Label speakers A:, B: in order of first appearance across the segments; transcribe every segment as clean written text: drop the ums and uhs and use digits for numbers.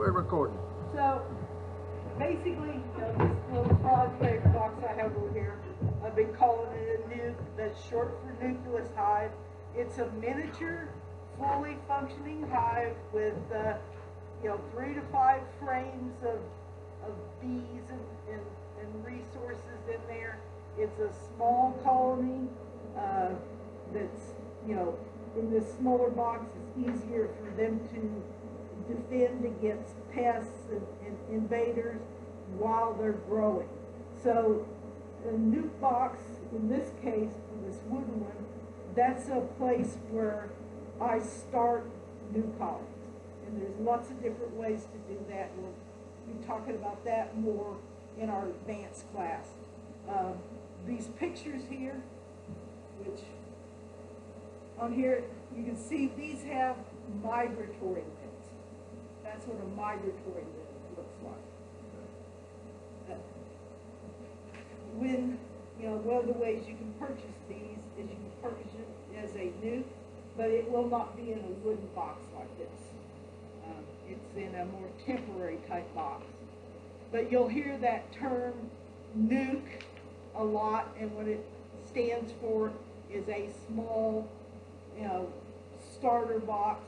A: We're recording.
B: So basically, this little project box I have over here, I've been calling it a nuke. That's short for nucleus hive. It's a miniature, fully functioning hive with 3 to 5 frames of bees and resources in there. It's a small colony that's, in this smaller box, it's easier for them to defend against pests and invaders while they're growing. So the nuke box, in this case, for this wooden one, that's a place where I start new colonies. And there's lots of different ways to do that. We'll be talking about that more in our advanced class. These pictures here, which on here you can see these have migratory lids. That's what a migratory lid looks like. One of the ways you can purchase these is you can purchase it as a nuke, but it will not be in a wooden box like this. It's in a more temporary type box. But you'll hear that term nuke a lot, and what it stands for is a small, starter box.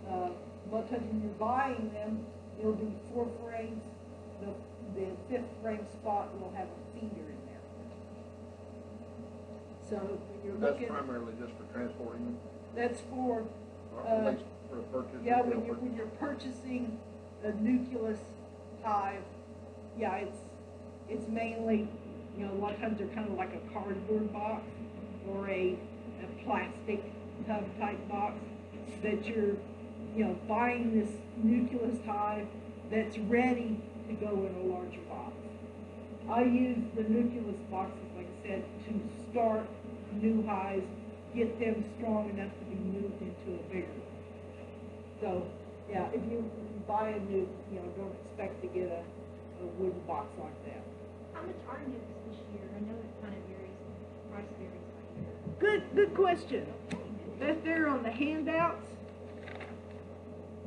B: A lot of times when you're buying them, it'll be 4 frames. The 5th frame spot will have a feeder in there. So when you're looking,
A: that's primarily just for transporting them.
B: That's for
A: For purchase.
B: yeah, when you're purchasing a nucleus hive, yeah, it's mainly, a lot of times they're kind of like a cardboard box or a plastic tub type box that you're, buying this nucleus hive that's ready to go in a larger box. I use the nucleus boxes, like I said, to start new hives, get them strong enough to be moved into a bigger one. So, yeah, if you buy a nuke, don't expect to get a wooden box like that.
C: How much are nukes this year? I know it kind of varies, price varies by year.
B: Good question. That's there on the handouts.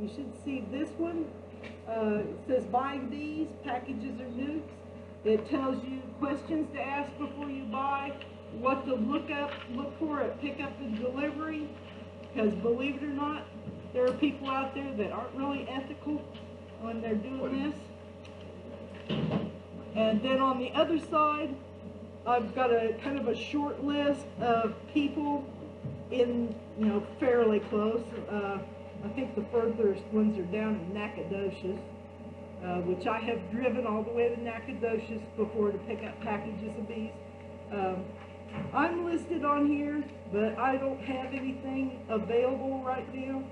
B: You should see this one. It says buying these packages or nukes. It tells you questions to ask before you buy, what to look for at pickup and delivery. Because believe it or not, there are people out there that aren't really ethical when they're doing this. And then on the other side, I've got a kind of a short list of people in, fairly close. I think the furthest ones are down in Nacogdoches, which I have driven all the way to Nacogdoches before to pick up packages of bees. I'm listed on here, but I don't have anything available right now.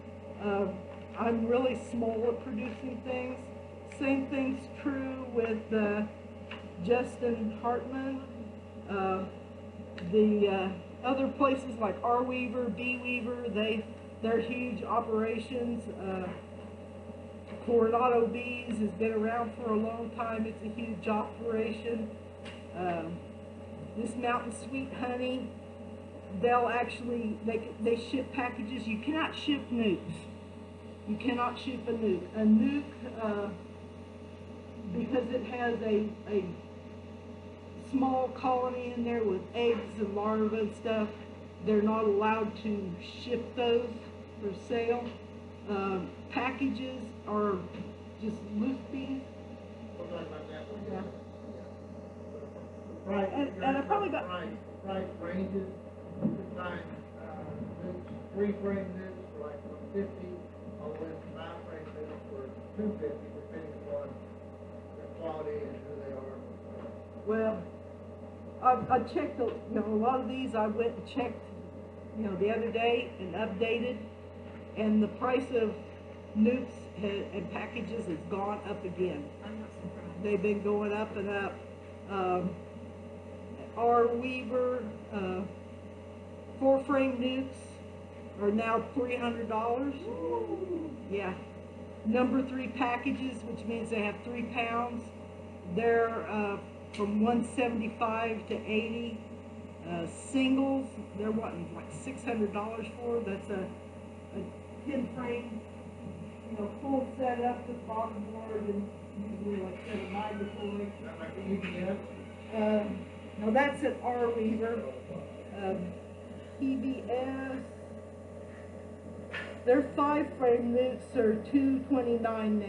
B: I'm really small at producing things. Same thing's true with Justin Hartman. The other places like R Weaver, Bee Weaver, they're huge operations. Coronado Bees has been around for a long time. It's a huge operation. This Mountain Sweet Honey, they'll actually, they ship packages. You cannot ship nukes. You cannot ship a nuke. A nuke, because it has a small colony in there with eggs and larvae and stuff, they're not allowed to ship those for sale. Packages are just loose bees. Yeah.
D: Right,
B: and I probably got
D: price ranges. You can find nukes, 3-frame nukes for like 150, all the way to 5-frame nukes for 250, depending upon their quality and who they are.
B: Well, I checked, a lot of these I went and checked, the other day and updated, and the price of nukes and packages has gone up again.
C: I'm not surprised.
B: They've been going up and up. R Weaver 4-frame nukes are now $300. Yeah. Number 3 packages, which means they have 3 pounds. They're from $175 to $80. Singles, they're wanting like $600 for. That's a 10-frame full setup with bottom board and usually like I said, a migratory.
D: Is that like the UPS?
B: No, that's an R Weaver. PBS. Their 5-frame newts are $229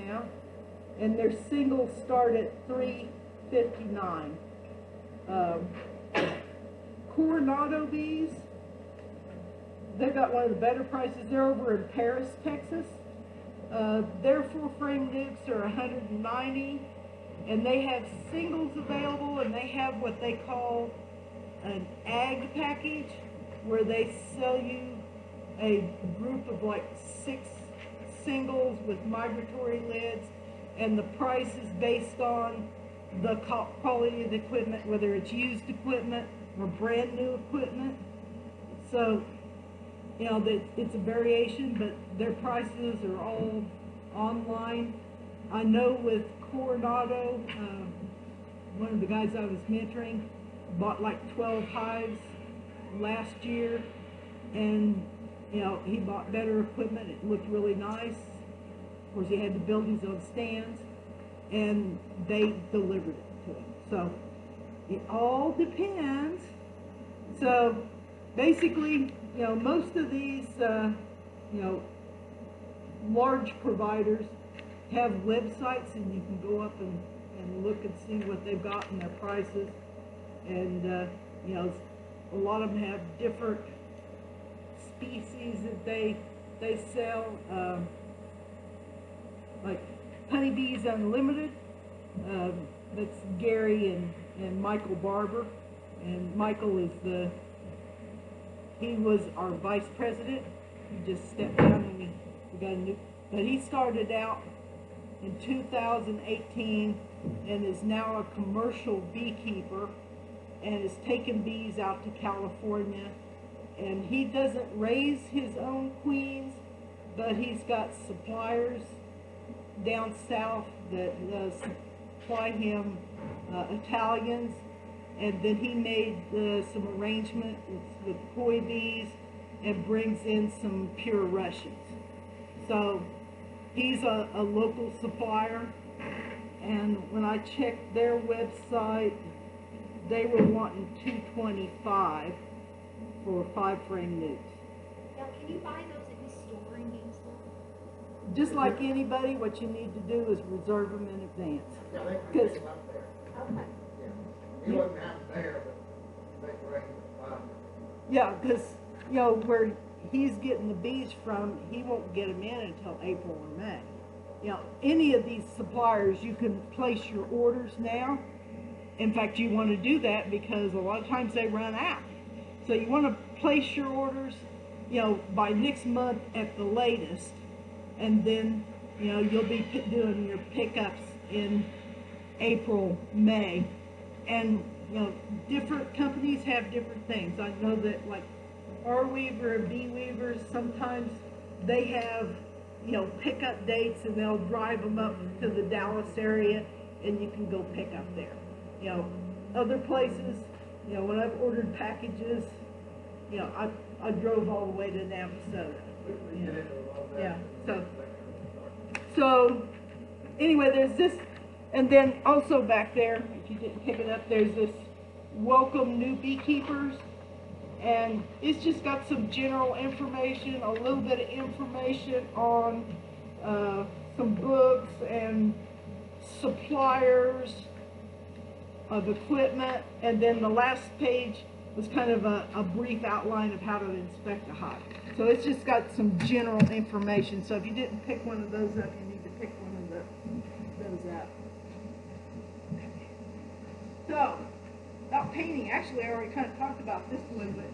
B: now, and their singles start at $359. Coronado bees, they've got one of the better prices. They're over in Paris, Texas. Their 4-frame nukes are $190, and they have singles available, and they have what they call an ag package, where they sell you a group of like 6 singles with migratory lids, and the price is based on the quality of the equipment, whether it's used equipment or brand new equipment. So, it's a variation, but their prices are all online. I know with Coronado, one of the guys I was mentoring bought like 12 hives last year, and he bought better equipment. It looked really nice. Of course, he had to build his own stands, and they delivered it to him. So it all depends. So basically, most of these, large providers have websites, and you can go up and look and see what they've got and their prices. And, a lot of them have different species that they sell, like Honeybees Unlimited. That's Gary and Michael Barber. And Michael is he was our vice president. He just stepped down and we got a new, but he started out in 2018 and is now a commercial beekeeper and is taking bees out to California. And he doesn't raise his own queens, but he's got suppliers down south that supply him Italians. And then he made some arrangement with koi bees and brings in some pure Russians. So he's a local supplier. And when I checked their website, they were wanting $225 for 5-frame newts.
C: Now, can you buy those at his store in Gainesville?
B: Just like anybody, what you need to do is reserve them in advance.
D: Yeah, they can
B: Because
D: pick them up there.
C: Okay.
D: Yeah. He wouldn't have them there, but they can bring them.
B: yeah, because where he's getting the bees from, he won't get them in until April or May. Any of these suppliers, you can place your orders now. In fact, you want to do that because a lot of times they run out. So you want to place your orders, by next month at the latest, and then, you'll be doing your pickups in April, May. And, different companies have different things. I know that like R Weaver and Bee Weavers, sometimes they have, pickup dates, and they'll drive them up to the Dallas area and you can go pick up there. Other places, when I've ordered packages, I drove all the way to Navasota. Yeah. So anyway, there's this, and then also back there, if you didn't pick it up, there's this Welcome New Beekeepers, and it's just got some general information, a little bit of information on some books and suppliers of equipment, and then the last page was kind of a brief outline of how to inspect a hive. So it's just got some general information. So if you didn't pick one of those up, you need to pick one of those up. So, about painting, actually I already kind of talked about this a little bit.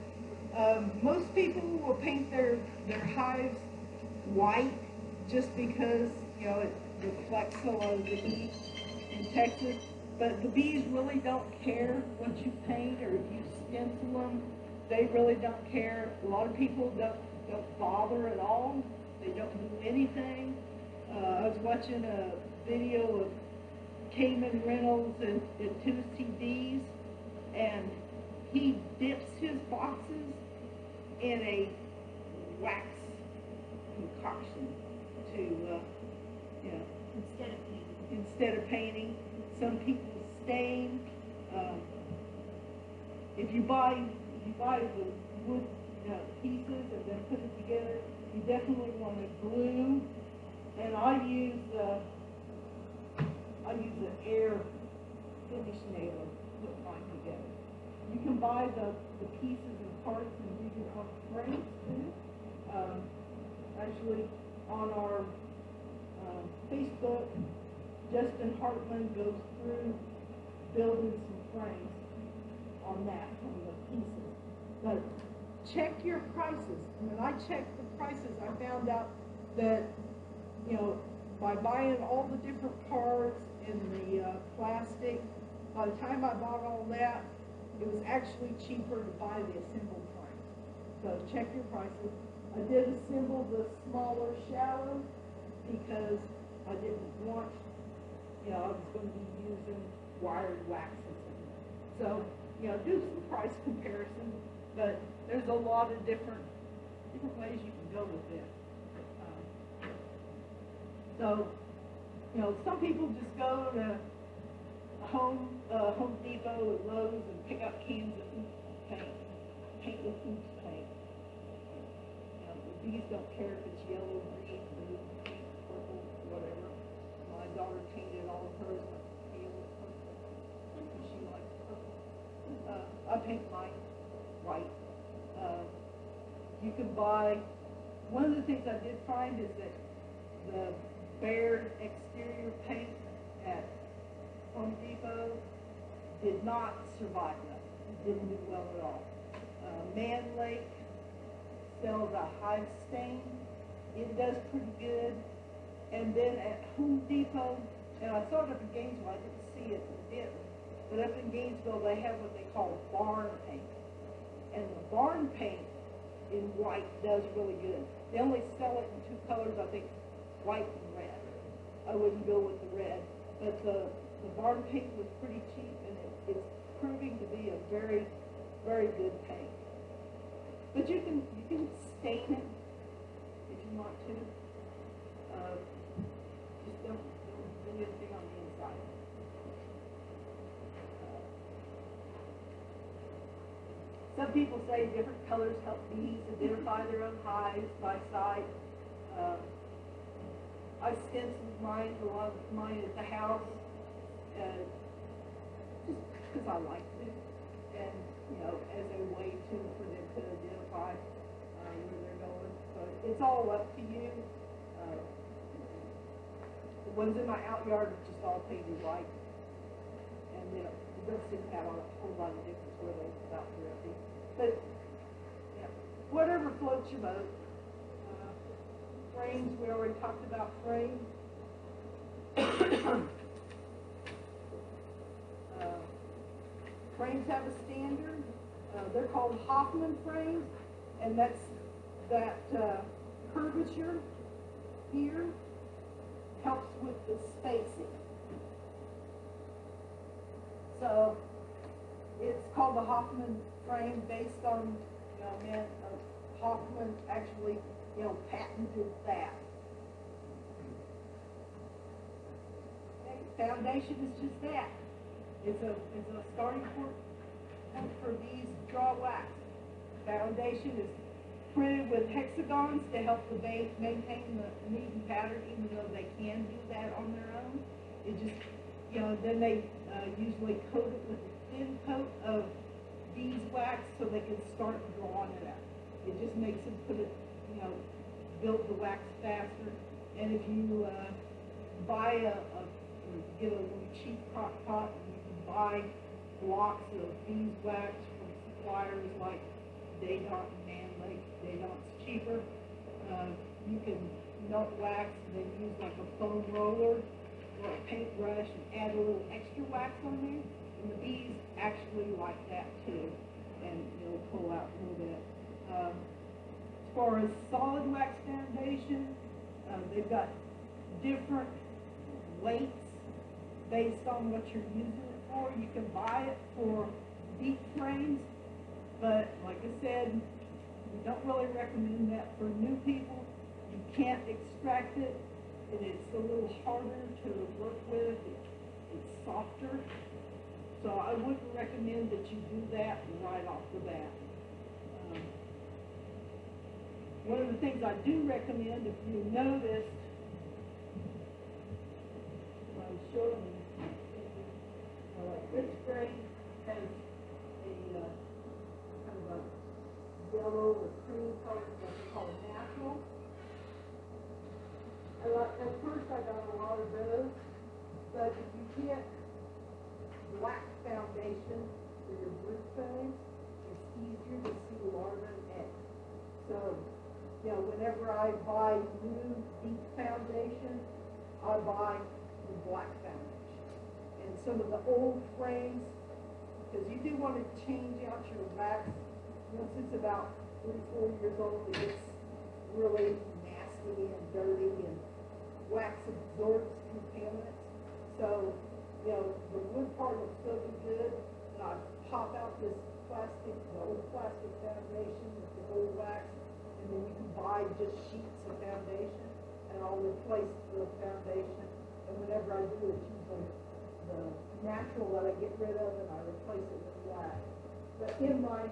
B: Most people will paint their hives white just because, it reflects a lot of the heat in Texas. But the bees really don't care what you paint or if you stencil them. They really don't care. A lot of people don't bother at all. They don't do anything. I was watching a video of Cayman Reynolds at Tennessee Bees, and he dips his boxes in a wax concoction to you know,
C: Instead of painting.
B: instead of painting. Some people stain. If you buy the wood pieces and then put it together, you definitely want to glue. And I use an air finish nailer to put mine together. You can buy the pieces and parts and do your own frames too. Actually, on our Facebook, Justin Hartman goes through building some frames on that from the pieces. But check your prices. When I checked the prices, I found out that, you know, by buying all the different parts and the plastic, by the time I bought all that, it was actually cheaper to buy the assembled frames. So check your prices. I did assemble the smaller shallow because I didn't want, you know, I was going to be using wired waxes. So, you know, do some price comparison, but there's a lot of different ways you can go with this. So, you know, some people just go to Home Depot and Lowe's and pick up cans of oops paint with oops paint. You know, the bees don't care if it's yellow, green, blue, pink, purple, whatever. My daughter painted all of hers with pale purple because she likes purple. I paint mine white. You can buy, one of the things I did find is that the Baird exterior paint at Home Depot did not survive well. It didn't do well at all. Man Lake sells a hive stain. It does pretty good. And then at Home Depot, and I saw it up in Gainesville, I didn't see it in Denton, but up in Gainesville they have what they call barn paint. And the barn paint in white does really good. They only sell it in two colors, I think, white and red. I wouldn't go with the red, but the barn paint was pretty cheap, and it's proving to be a very, very good paint. But you can stain it if you want to. Just don't do anything on the inside. Some people say different colors help bees identify their own hives by sight. I stenciled mine, a lot of mine at the house, just because I liked it, and you know, as a way for them to identify where they're going. But it's all up to you. The ones in my out yard are just all painted white, and it doesn't seem to have a whole lot of difference where they come out directly. But yeah, whatever floats your boat. Frames, we already talked about frames. Frames have a standard. They're called Hoffman frames, and that's that curvature here helps with the spacing. So it's called the Hoffman frame based on, you know, Hoffman actually, you know, patented that. Okay, foundation is just that. It's a starting point for these draw wax. Foundation is printed with hexagons to help the base maintain the neat and pattern, even though they can do that on their own. It just, you know, then they usually coat it with a thin coat of beeswax so they can start drawing it out. It just makes them put it, you know, build the wax faster. And if you buy get a little cheap crock pot, and you can buy blocks of beeswax from suppliers like Daydont and Man Lake. Daydont's cheaper. You can melt wax and then use like a foam roller or a paintbrush and add a little extra wax on there. And the bees actually like that too, and it'll pull out a little bit. As far as solid wax foundation, they've got different weights based on what you're using it for. You can buy it for deep frames, but like I said, we don't really recommend that for new people. You can't extract it, and it's a little harder to work with. It's softer. So I wouldn't recommend that you do that right off the bat. One of the things I do recommend, if you noticed, I'm showing you, like this spray has a kind of a yellow or cream color, what we call natural. And at first I got a lot of those, but if you get black foundation for your root phase, it's easier to see larva and eggs. So, you know, whenever I buy new deep foundation, I buy the black foundation. And some of the old frames, because you do want to change out your wax. Once it's about 3 or 4 years old, it gets really nasty and dirty, and wax absorbs contaminants. So, you know, the wood part will still be good, and I pop out this plastic, the old plastic foundation with the old wax, and then you can buy just sheets of foundation, and I'll replace the foundation. And whenever I do, it's usually the natural that I get rid of, and I replace it with wax. But in my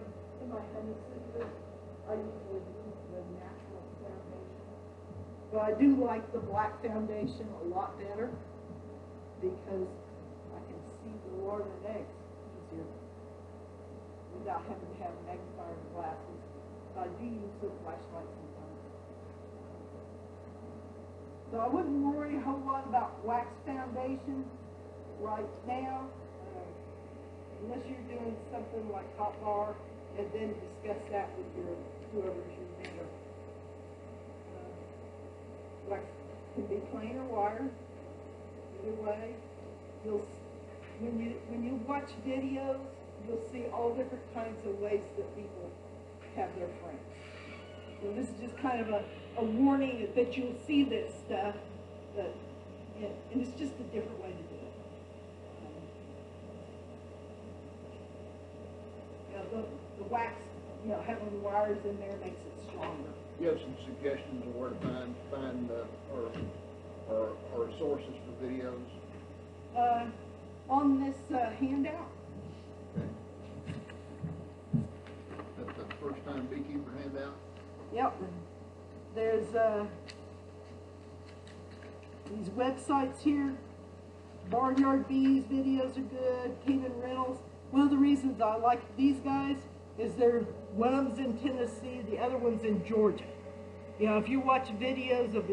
B: honey scissors, I usually use the natural foundation. But I do like the black foundation a lot better, because I can see the larva and eggs easier without having to have magnifier glasses. I do use the flashlight sometimes. So I wouldn't worry a whole lot about wax foundation right now, unless you're doing something like hot bar, and then discuss that with your whoever's your vendor. Wax can be plain or wire. Either way, when you watch videos, you'll see all different kinds of ways that people have their frames. So this is just kind of a warning that you'll see this stuff, and it's just a different way to do it. The wax, having wires in there makes it stronger.
A: You have some suggestions of where to find or sources for videos?
B: On this handout.
A: Okay. That's the first time beekeeper handout?
B: Yep. There's these websites here. Barnyard Bees videos are good. Kevin Reynolds. One of the reasons I like these guys is one of them's in Tennessee, the other one's in Georgia. You know, if you watch videos of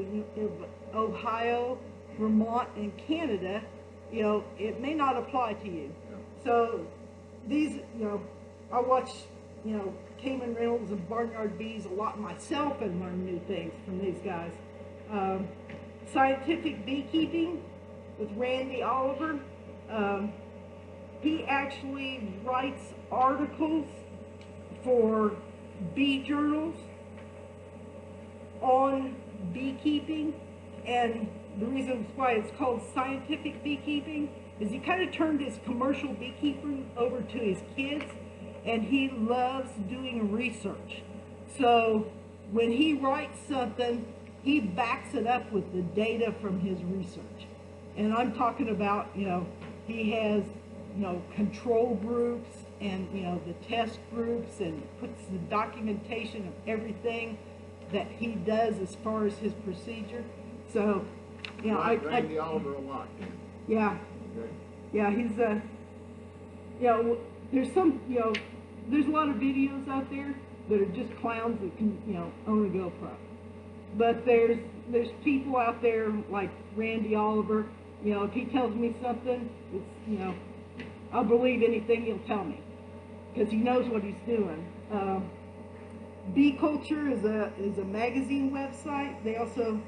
B: Ohio, Vermont, and Canada, you know, it may not apply to you.
A: Yeah.
B: So these, I watch, Cayman Reynolds and Barnyard Bees a lot myself and learn new things from these guys. Scientific Beekeeping with Randy Oliver. He actually writes articles for bee journals on beekeeping, and the reason why it's called Scientific Beekeeping is he kind of turned his commercial beekeeping over to his kids, and he loves doing research. So when he writes something, he backs it up with the data from his research. And I'm talking about, he has, control groups and, the test groups, and puts the documentation of everything that he does as far as his procedure. So,
A: Randy Oliver a lot.
B: Yeah.
A: Okay.
B: Yeah, he's there's some, there's a lot of videos out there that are just clowns that can, own a GoPro. But there's people out there like Randy Oliver, if he tells me something, it's, I'll believe anything he'll tell me, because he knows what he's doing. Bee Culture is a magazine website. They also,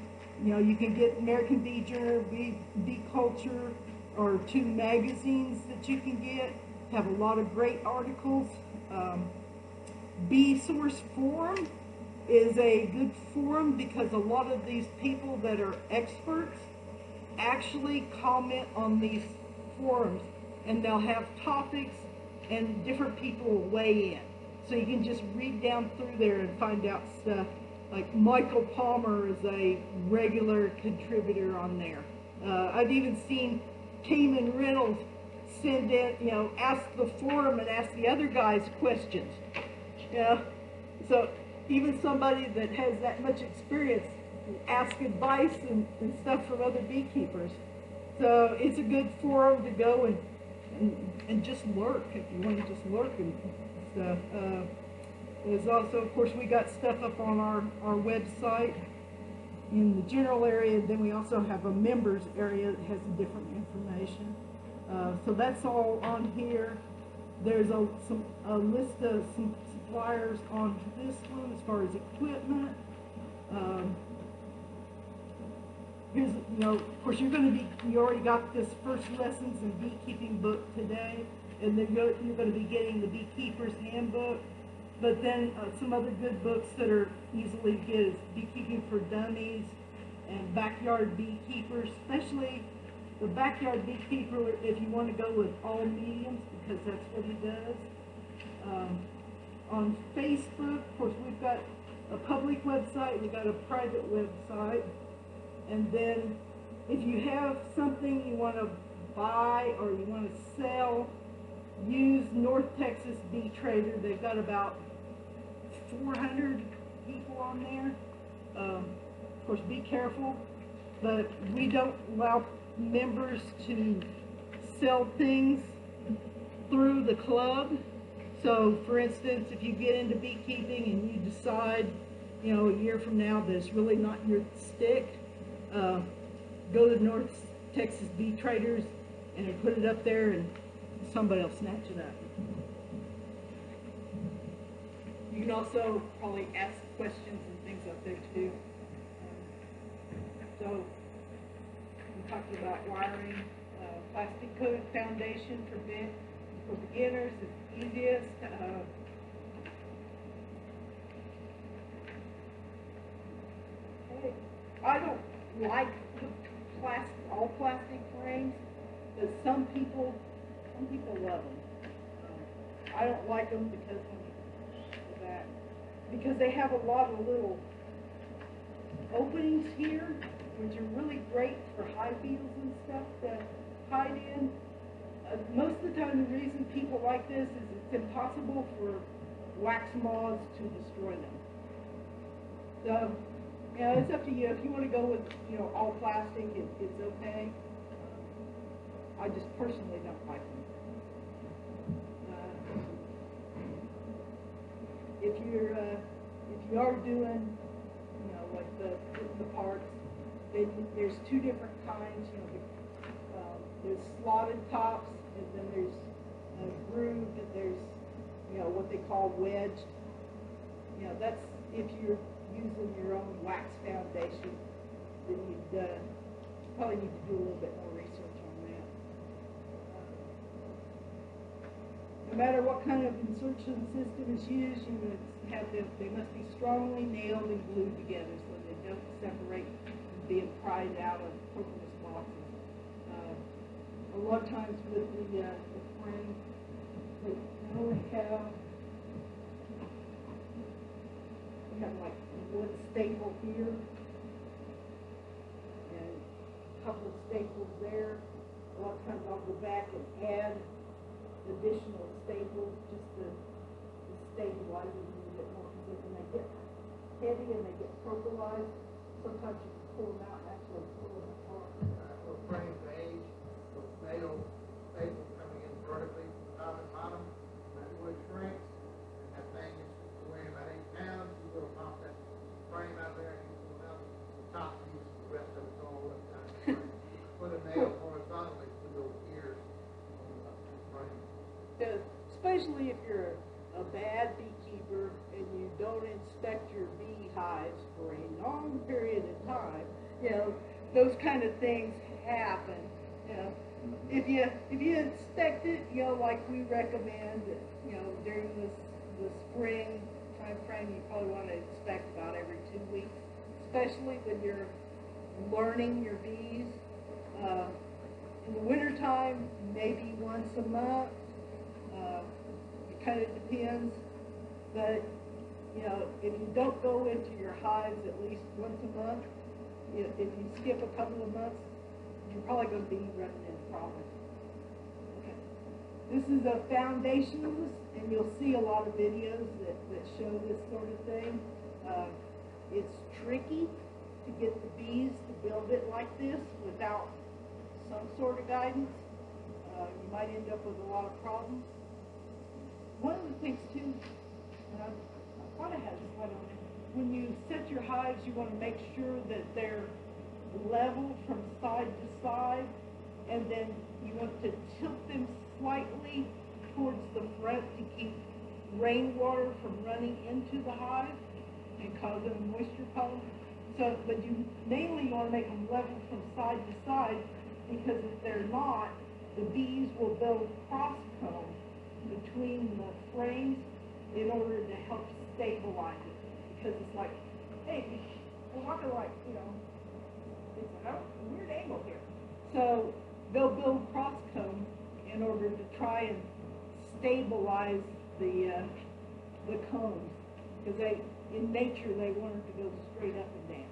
B: you can get American Bee Journal, Bee Culture, or 2 magazines that you can get. Have a lot of great articles. Bee Source Forum is a good forum because a lot of these people that are experts actually comment on these forums, and they'll have topics and different people will weigh in. So you can just read down through there and find out stuff like Michael Palmer is a regular contributor on there. I've even seen Cayman Reynolds send in, ask the forum and ask the other guys questions. So even somebody that has that much experience ask advice and stuff from other beekeepers. So it's a good forum to go and just lurk if you want to just lurk and stuff. There's also, of course, we got stuff up on our website in the general area, and then we also have a members area that has different information. So that's all on here. There's a list of some suppliers on this one as far as equipment. Here's, of course, you already got this first lessons in beekeeping book today, and then you're going to be getting the Beekeeper's Handbook. But then some other good books that are easily to get is Beekeeping for Dummies and Backyard Beekeepers, especially the Backyard Beekeeper if you want to go with all mediums, because that's what he does. On Facebook, of course, we've got a public website, we've got a private website. And then if you have something you want to buy or you want to sell, use North Texas Bee Trader. They've got about 400 people on there. Of course, be careful, but we don't allow members to sell things through the club. So, for instance, if you get into beekeeping and you decide, a year from now that it's really not your stick, go to North Texas Bee Traders and put it up there, and somebody will snatch it up. You can also probably ask questions and things up there too. So I'm talking about wiring. Plastic coated foundation for beginners is easiest. I don't like all plastic frames, but some people love them. I don't like them because they have a lot of little openings here, which are really great for hive beetles and stuff to hide in. Most of the time, the reason people like this is it's impossible for wax moths to destroy them. So, it's up to you. If you want to go with, all plastic, it's okay. I just personally don't like them. If you are doing, like the parts, then there's two different kinds. There's slotted tops, and then there's grooved, and there's, what they call wedged. That's if you're using your own wax foundation, then you'd probably need to do a little bit more research on that. No matter what kind of insertion system is used, you must have them. They must be strongly nailed and glued together so they don't separate and being pried out of propolis boxes. A lot of times with the frame, they only have like one staple here and a couple of staples there. A lot of times I'll go back and add additional staples just to stabilize it a little bit more, because when they get heavy and they get propolized, sometimes you can pull them out and actually pull them apart.
D: For frame to age, with nail staples coming in vertically from the top and bottom, that wood shrinks, and that thing is weighing about 8 pounds. You go pop that frame out there and you pull out the top piece, the rest of it's all left down the frame. Put a nail horizontally through those ears on the frame.
B: Especially if you're a bad beekeeper and you don't inspect your beehives for a long period of time, those kind of things happen. If you inspect it, like we recommend, during the spring time frame, you probably want to inspect about every 2 weeks, especially when you're learning your bees. In the wintertime, maybe once a month. It kind of depends, but you know, if you don't go into your hives at least once a month, if you skip a couple of months, you're probably going to be running into problems. Okay. This is a foundationless, and you'll see a lot of videos that show this sort of thing. It's tricky to get the bees to build it like this without some sort of guidance. You might end up with a lot of problems. One of the things too, and I thought I had this slide on it, when you set your hives, you want to make sure that they're level from side to side, and then you want to tilt them slightly towards the front to keep rainwater from running into the hive and causing a moisture problem. So, but you mainly want to make them level from side to side, because if they're not, the bees will build cross combs between the frames in order to help stabilize it. Because it's like, hey, we're walking like, you know, it's a weird angle here. So they'll build cross combs in order to try and stabilize the combs, because in nature they want it to go straight up and down.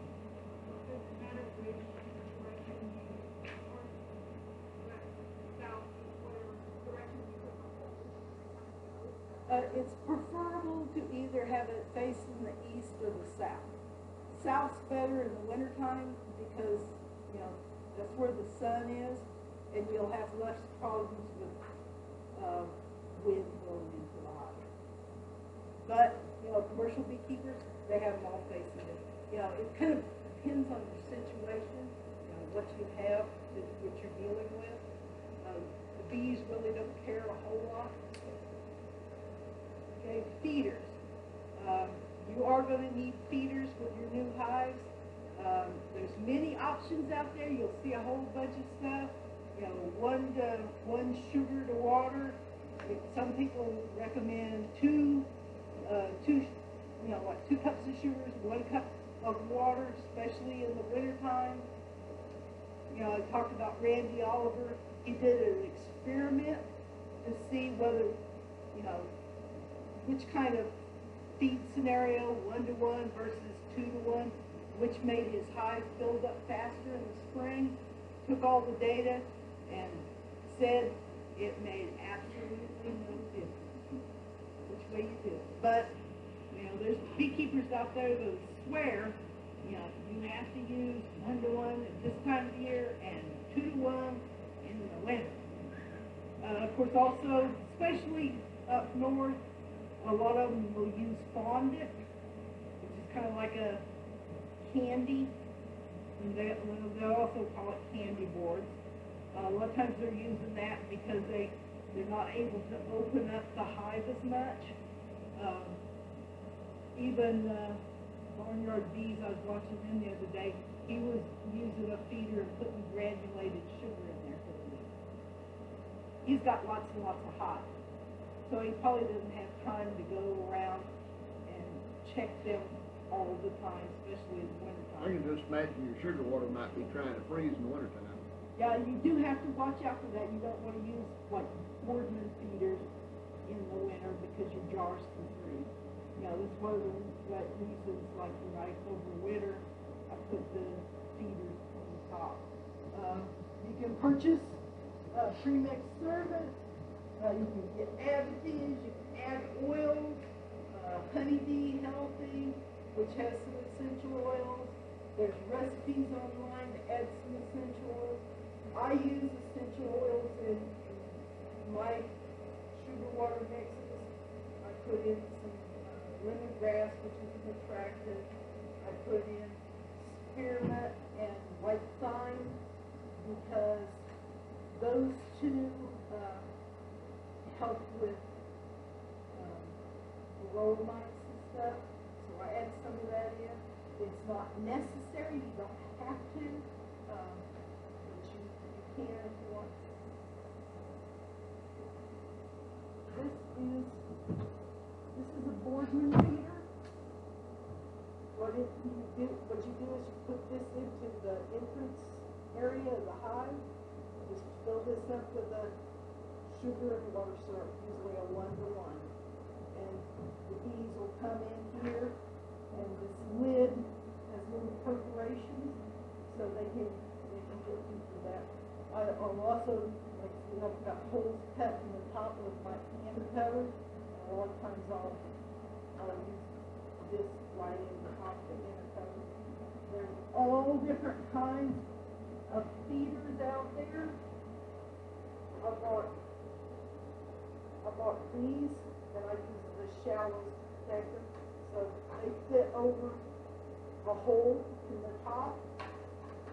B: It's preferable to either have it facing the east or the south. South's better in the wintertime because, you know, that's where the sun is, and you'll have less problems with wind blowing into the hive. But, you know, commercial beekeepers, they have them all facing it. You know, it kind of depends on your situation, you know, what you have, what you're dealing with. The bees really don't care a whole lot. Okay, feeders. You are going to need feeders with your new hives. There's many options out there. You'll see a whole bunch of stuff. You know, one sugar to water. Some people recommend two, you know, like 2 cups of sugars, 1 cup of water, especially in the wintertime. You know, I talked about Randy Oliver. He did an experiment to see whether, you know, which kind of feed scenario, 1-to-1 versus 2-to-1, which made his hive build up faster in the spring. Took all the data and said it made absolutely no difference which way you do it. But, you know, there's beekeepers out there that swear, you know, you have to use 1-to-1 at this time of year and 2-to-1 in the winter. Of course, also, especially up north, a lot of them will use fondant, which is kind of like a candy. And they'll also call it candy boards. A lot of times they're using that because they're not able to open up the hive as much. Even Barnyard Bees, I was watching him the other day, he was using a feeder and putting granulated sugar in there for the bees. He's got lots and lots of hives. So he probably doesn't have time to go around and check them all the time, especially in the wintertime.
A: I can just imagine your sugar water might be trying to freeze in the wintertime.
B: Yeah, you do have to watch out for that. You don't want to use like Boardman feeders in the winter because your jars can freeze. You know, that's one of the reasons, like when I over winter, I put the feeders on the top. You can purchase pre-mixed service. You can get additives, you can add oils, Honeybee Healthy, which has some essential oils. There's recipes online to add some essential oils. I use essential oils in my sugar water mixes. I put in some lemongrass, which is an attractant. I put in spearmint and white thyme because those two help with aromatics and stuff. So I add some of that in. It's not necessary, you don't have to, but you can if you want. This is a Boardman feeder. What you do is you put this into the entrance area of the hive. Just fill this up with a sugar and water syrup, usually a 1-to-1. and the bees will come in here, and this lid has little perforations, so they can get into that. I'll also, like, you know, I've got holes cut in the top of my hand cover, and a lot of times I'll use this right in the top of the hand cover. There's all different kinds of feeders out there. I bought these, and I use the shallow protector, so they fit over a hole in the top,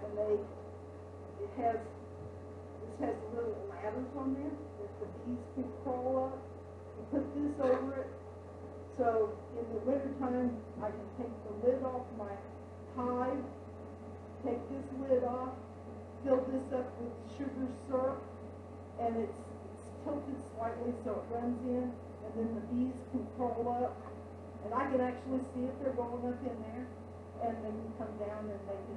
B: and this has little ladders on there that the bees can crawl up. You put this over it, so in the wintertime, I can take the lid off my hive, take this lid off, fill this up with sugar syrup, and it's tilted slightly so it runs in, and then the bees can crawl up, and I can actually see if they're going up in there, and then you come down and they can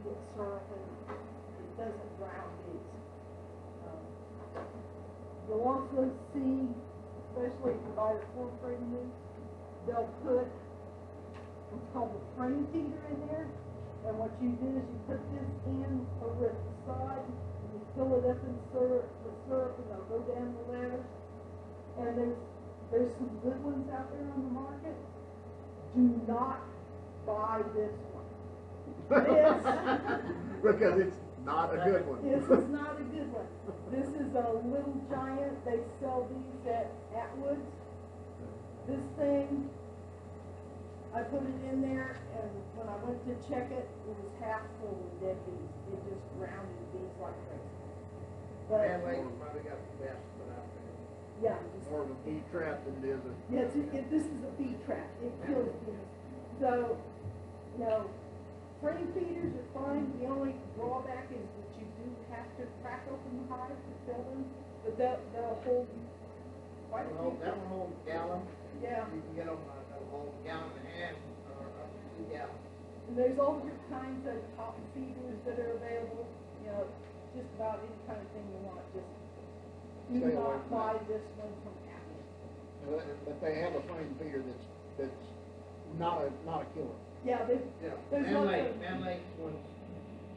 B: get syrup, and it doesn't drown bees. You'll also see, especially if you buy the 4-frame nest, they'll put what's called the frame feeder in there, and what you do is you put this in over at the side, and you fill it up with syrup, and they'll go down the ladders. And there's some good ones out there on the market. Do not buy this one.
A: Because it's not a good one.
B: This is not a good one. This is a little giant. They sell these at Atwood's. This thing, I put it in there, and when I went to check it, it was half full of dead bees. It just grounded bees like crazy. But
D: Man Lake's probably got the best one out there.
B: yeah,
A: More of a bee trap than it is a.
B: yes, this is a bee trap. It kills bees. So, you know, frame feeders are fine. The only drawback is that you do have to crack open the hive to fill them, but they'll hold quite a few.
D: That one holds a gallon.
B: Yeah.
D: You can get them, that'll hold a gallon and a half, or up to 2 gallons.
B: And there's all different kinds of top feeders that are available. You know, just about any kind of thing you want. Just do
A: Stay away
B: not
A: from
B: buy
A: that.
B: this one from Apple.
A: But they have a frame feeder that's not a killer.
B: Yeah, there's lots of.
D: Man Lake's ones,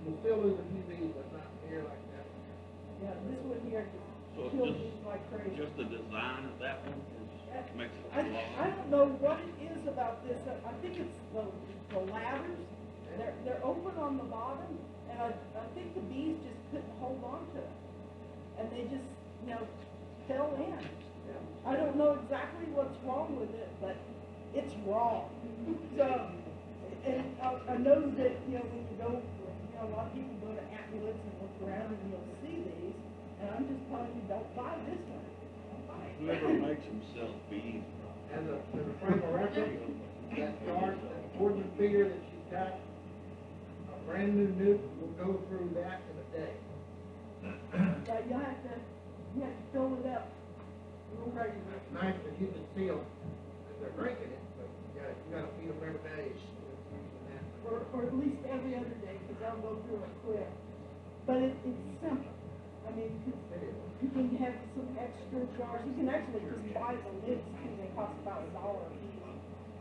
D: you'll still lose a few bees, but not near like that.
B: Yeah, this one here
E: So
B: just kills
E: it's
B: bees like crazy.
E: just the design of that one makes it
B: I
E: a lot.
B: don't know what it is about this. I think it's the ladders. They're open on the bottom, and I think the bees just couldn't hold on to it, and they just, you know, fell in. I don't know exactly what's wrong with it, but it's wrong. So, and I know that, you know, when you go, you know, a lot of people go to Atwood's and look around and you'll see these, and I'm just telling you, don't buy this one. Don't buy it.
E: Whoever makes them sell bees.
D: As a frame of reference, that yard, that woodland feeder that she's got, a brand new nuke will go through that in a day.
B: Yeah, you have to fill it up real regular.
D: It's nice that you can see them as they're drinking it, but yeah, you gotta feed them every day. Using that.
B: Or at least every other day, because I'll go through it quick. But it's simple. I mean, you can have some extra jars. You can actually just buy the lids, because they cost about $1 a piece.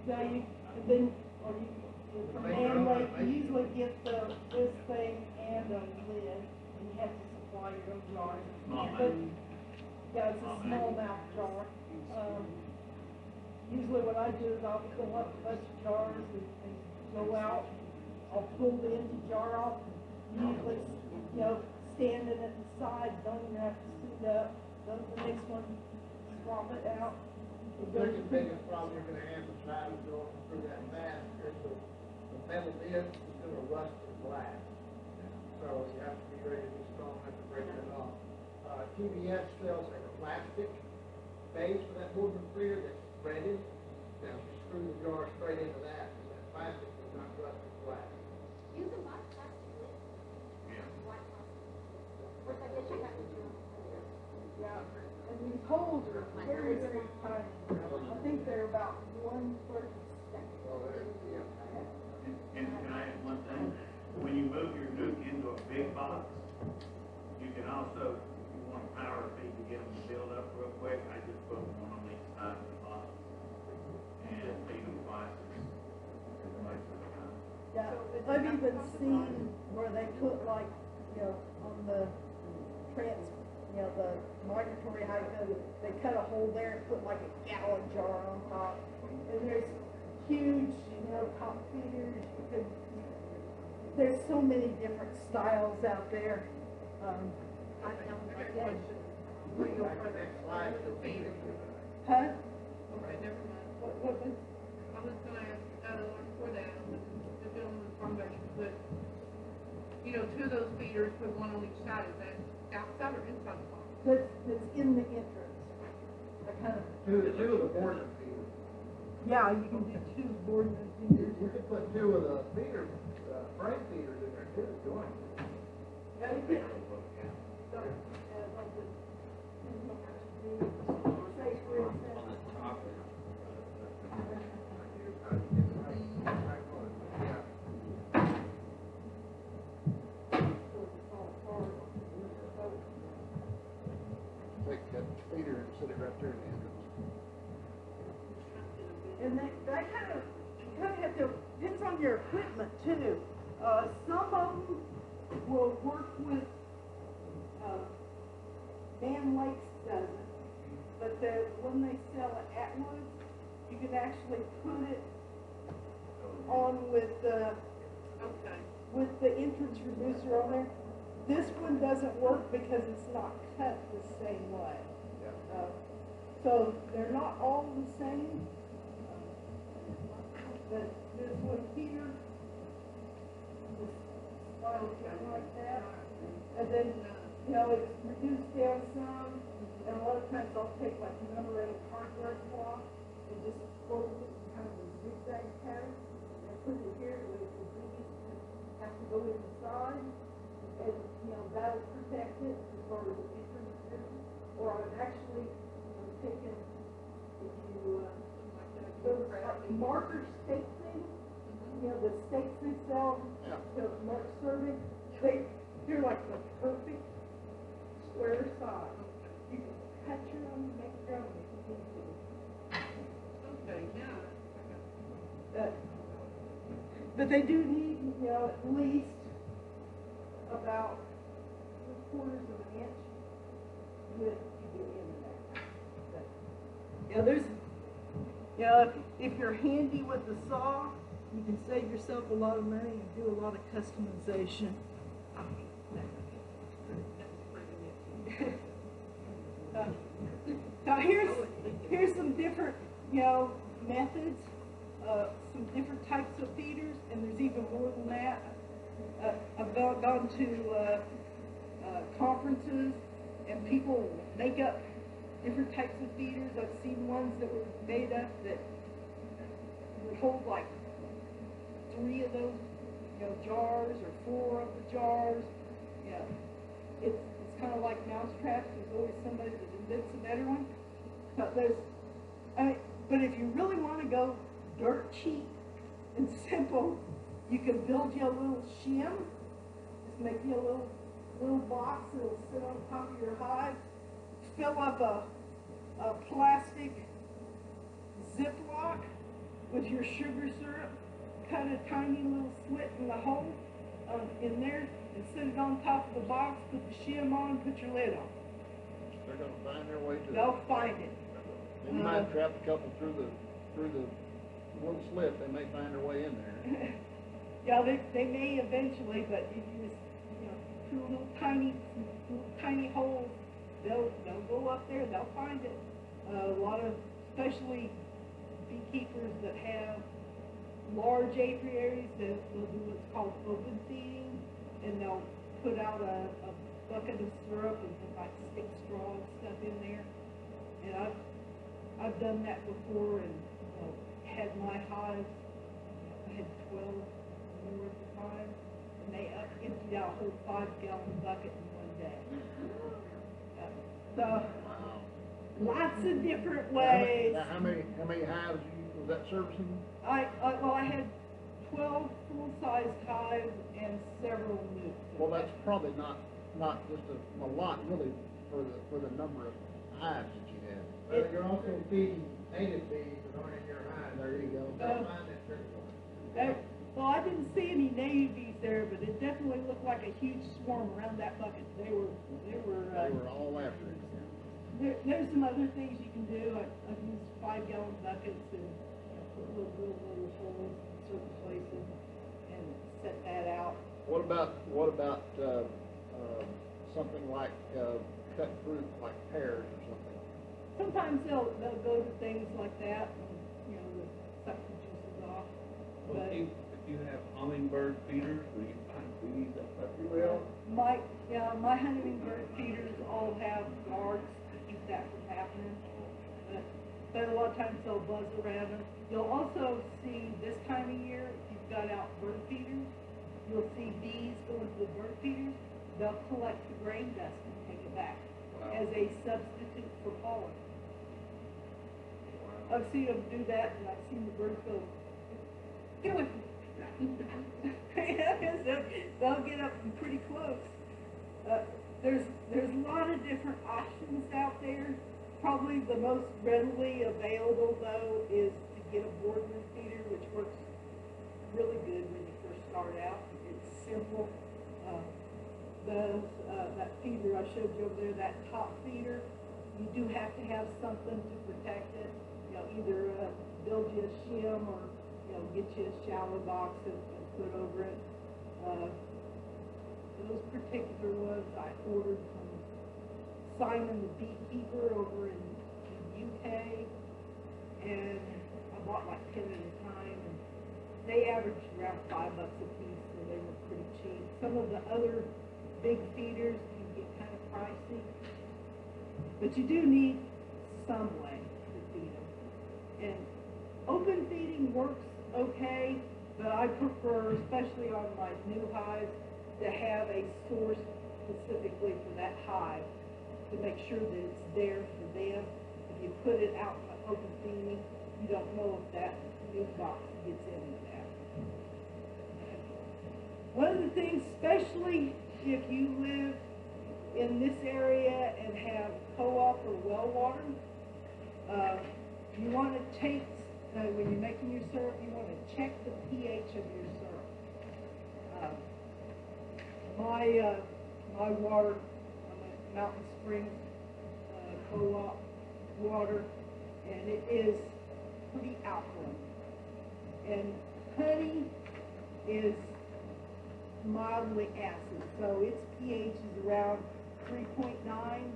B: So and then, or you, from Man Lake, you usually get this thing and a lid, and you have to supply your own jars. But, yeah, it's a small mouth jar. Usually what I do is I'll fill up a bunch of jars and go out. I'll pull the empty jar off, usually, you know, standing at the side, don't even have to suit up. Go to the next one, swap it out.
D: The second biggest problem you're gonna have is trying to go through that fast, is the metal lid is gonna rust and black. So you have to be ready to be strong enough to break it off. TBS sells a plastic base for that woodland feeder that's threaded. Now you screw the jar straight into that, and that plastic does not rust and black.
F: You can buy plastic lids.
E: Yeah.
F: White plastic. Of course, I guess you have to do them.
B: Yeah, and these holes are very, very tiny. I think they're about 1/32.
G: And can I add one thing? When you move your nuke into a big box, you can also, if you want a power feed to get them to build up real quick, I just put one on each side of the box.
B: even seen where they put like, you know, on the the migratory hive, they cut a hole there and put like a gallon jar on top. And there's huge, top feeders. There's so many different styles out there.
D: Next slide, the feeder.
B: Huh?
H: Okay, never mind.
B: What was?
H: I was gonna ask, before that, the gentleman was talking about, but, two of those feeders, put one on each side, is that outside or inside the box?
B: That's in the entrance. I kind of.
D: Two of the boarding feeders.
B: Yeah, you can do two boarding feeders.
D: You could put two of the feeder, frame feeders in there too, if you want.
B: Yeah, you can. Say for instance.
E: On the top.
A: Take that feeder and sit it right there in the entrance.
B: And they kind of have to, depends on your equipment too. Some of them will work with, Van Lakes doesn't, but when they sell it at Atwood, you can actually put it on with the entrance reducer on there. This one doesn't work because it's not cut the same way. So they're not all the same. But this one here, this style kind like that, and then, it's reduced down some, and a lot of times I'll take like number 8 hardware cloth and just fold it in kind of a zigzag pattern, and put it here with the grease have to go inside, and, that'll protect it as far as the entrance goes. Or I've actually taken, if you, those marker stake things, the stakes they sell to mark serving, they're like the perfect square size. You can cut your own, make your own if you need to.
H: Okay, now.
B: But they do need, at least about 3/4 of an inch width to get in there. There's, if you're handy with the saw, you can save yourself a lot of money and do a lot of customization. Now here's some different, methods, some different types of feeders, and there's even more than that. I've gone to conferences, and people make up different types of feeders. I've seen ones that were made up that would hold like 3 of those, jars, or 4 of the jars. It's kind of like mousetraps. There's always somebody that invents a better one. But but if you really want to go dirt cheap and simple, you can build you a little shim. Just make you a little box that'll sit on top of your hive. Fill up a plastic Ziploc with your sugar syrup. Cut a tiny little slit in the hole in there and set it on top of the box. Put the shim on. Put your lid on.
A: They're gonna find their way to it.
B: They'll find it.
A: And you might trap a couple through the little slit. They may find their way in there.
B: Yeah, they may eventually, but if you just, through little tiny holes, they'll go up there, they'll find it. A lot of, especially beekeepers that have large apiaries, they'll do what's called open feeding, and they'll put out a bucket of syrup and put like stick straw and stuff in there. And I've done that before, and had my hives, I had 12 more at the time, and they emptied out a whole 5-gallon bucket in one day. So, lots of different ways.
A: Now, how many hives was that servicing?
B: I had 12 full-sized hives and several nukes.
A: Well, that's probably not just a lot really for the number of hives that you have.
D: But you're also feeding native bees that aren't in your hive.
A: There you go.
D: Don't mind that trick one.
B: Well, I didn't see any navies there, but it definitely looked like a huge swarm around that bucket. They were,
A: They were all after it.
B: there's some other things you can do. I've used 5-gallon buckets and put little holes in certain places and set that out.
A: What about, something like, cut fruit, like pears or something?
B: Sometimes they'll go to things like that and, suck the juices off.
E: Well,
B: But
E: if you have hummingbird feeders, will you find bees up there?
A: You will?
B: my hummingbird feeders all have guards to keep that from happening. But a lot of times they'll buzz around them. You'll also see this time of year, if you've got out bird feeders, you'll see bees going to the bird feeders. They'll collect the grain dust and take it back as a substitute for pollen. I've seen them do that, and I've seen the birds go, get away from me. They'll get up pretty close. There's a lot of different options out there. Probably the most readily available, though, is to get a boardroom feeder, which works really good when you first start out. It's simple. That feeder I showed you over there, that top feeder, you do have to have something to protect it. Either build you a shim or get you a shower box and put over it. Those particular ones I ordered from Simon the Beekeeper over in the UK, and I bought like 10 at a time, and they averaged around $5 a piece, so they were pretty cheap. Some of the other big feeders can get kind of pricey, but you do need some way to feed them. And open feeding works okay, but I prefer, especially on my new hives, to have a source specifically for that hive to make sure that it's there for them. If you put it out in open feeding, you don't know if that new box gets into that. One of the things, especially if you live in this area and have co-op or well water, you want to take, when you're making your syrup, you want to check the pH of your syrup. My water, I'm at Mountain Springs co-op water, and it is pretty alkaline. And honey is mildly acid, so its pH is around 3.9,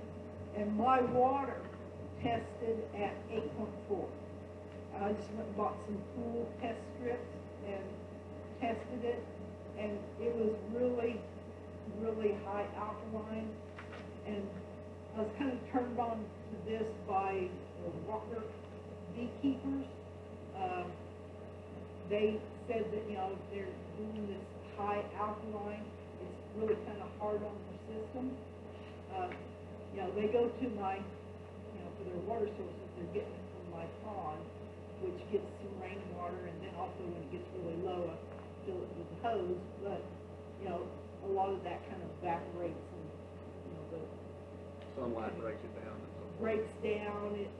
B: and my water tested at 8.4. I just went and bought some pool test strips and tested it, and it was really, really high alkaline. And I was kind of turned on to this by the Walker beekeepers. They said that, they're doing this high alkaline. It's really kind of hard on their system. They go to my, for their water sources, they're getting it from my pond, which gets some rainwater, and then also when it gets really low, I fill it with the hose. But, a lot of that kind of evaporates, and, the
A: Sunlight breaks it down. And so forth.
B: breaks down, it,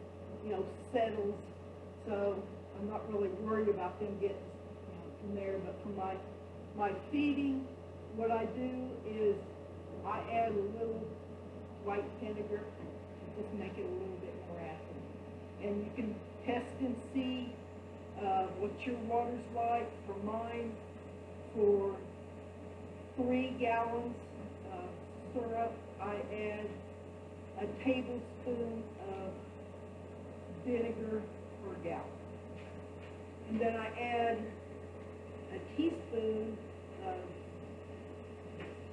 B: settles. So I'm not really worried about them getting, from there. But for my feeding, what I do is I add a little white vinegar to just make it a little bit more acid. And you can test and see what your water's like. For mine, for 3 gallons of syrup, I add a tablespoon of vinegar per gallon. And then I add a teaspoon of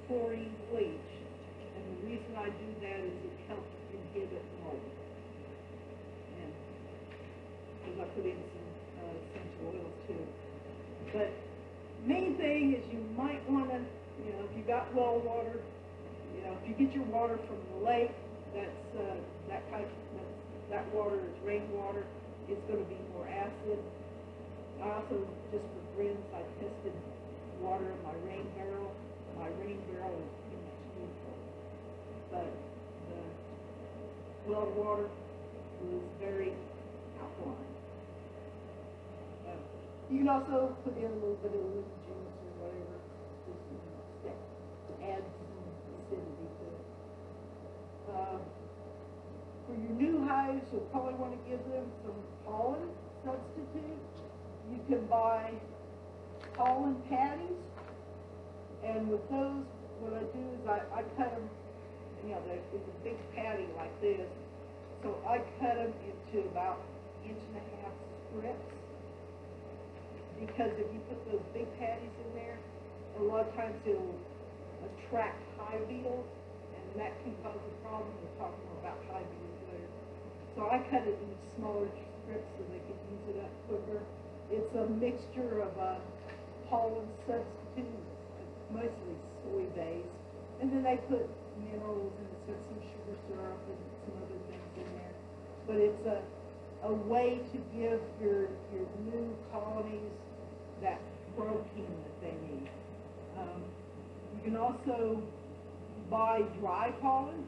B: chlorine bleach. And the reason I do that is it helps inhibit mold. And because I put in some essential oils too. But main thing is you might want to, if you got well water, if you get your water from the lake, that water is rainwater. It's going to be more acid. I also, just for grins, I tested water in my rain barrel. My rain barrel is pretty much neutral, but the well water was very alkaline. You can also put in a little bit of lemon juice or whatever, just to add some acidity to it. For your new hives, you'll probably want to give them some pollen substitute. You can buy pollen patties, and with those, what I do is I cut them, it's a big patty like this, so I cut them into about 1.5-inch strips, because if you put those big patties in there, a lot of times it'll attract hive beetles, and that can cause a problem. We'll talk more about hive beetles later. So I cut it into smaller strips so they can use it up quicker. It's a mixture of pollen substitute, mostly soy based, and then they put minerals and it's got some sugar syrup and some other things in there. But it's a way to give your new colonies that protein that they need. You can also buy dry pollen,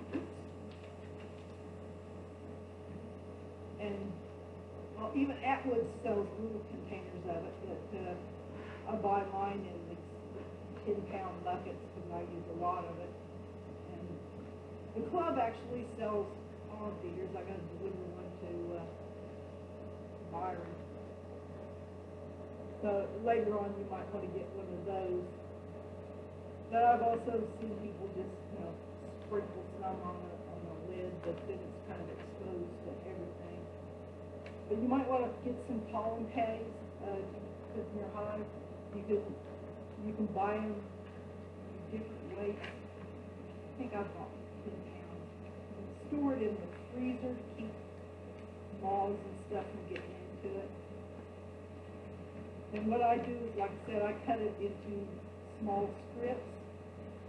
B: and well, even Atwood sells little containers of it, but I buy mine in the 10-pound buckets because I use a lot of it. And the club actually sells pollen feeders. I got to deliver one to Byron. So later on you might want to get one of those. But I've also seen people just, sprinkle some on the lid, but then it's kind of exposed to everything. But you might want to get some pollen patties to put in your hive. You can buy them in different weights. I think I bought 10 pounds. You can store it in the freezer to keep moths and stuff from getting into it. And what I do is, like I said, I cut it into small strips,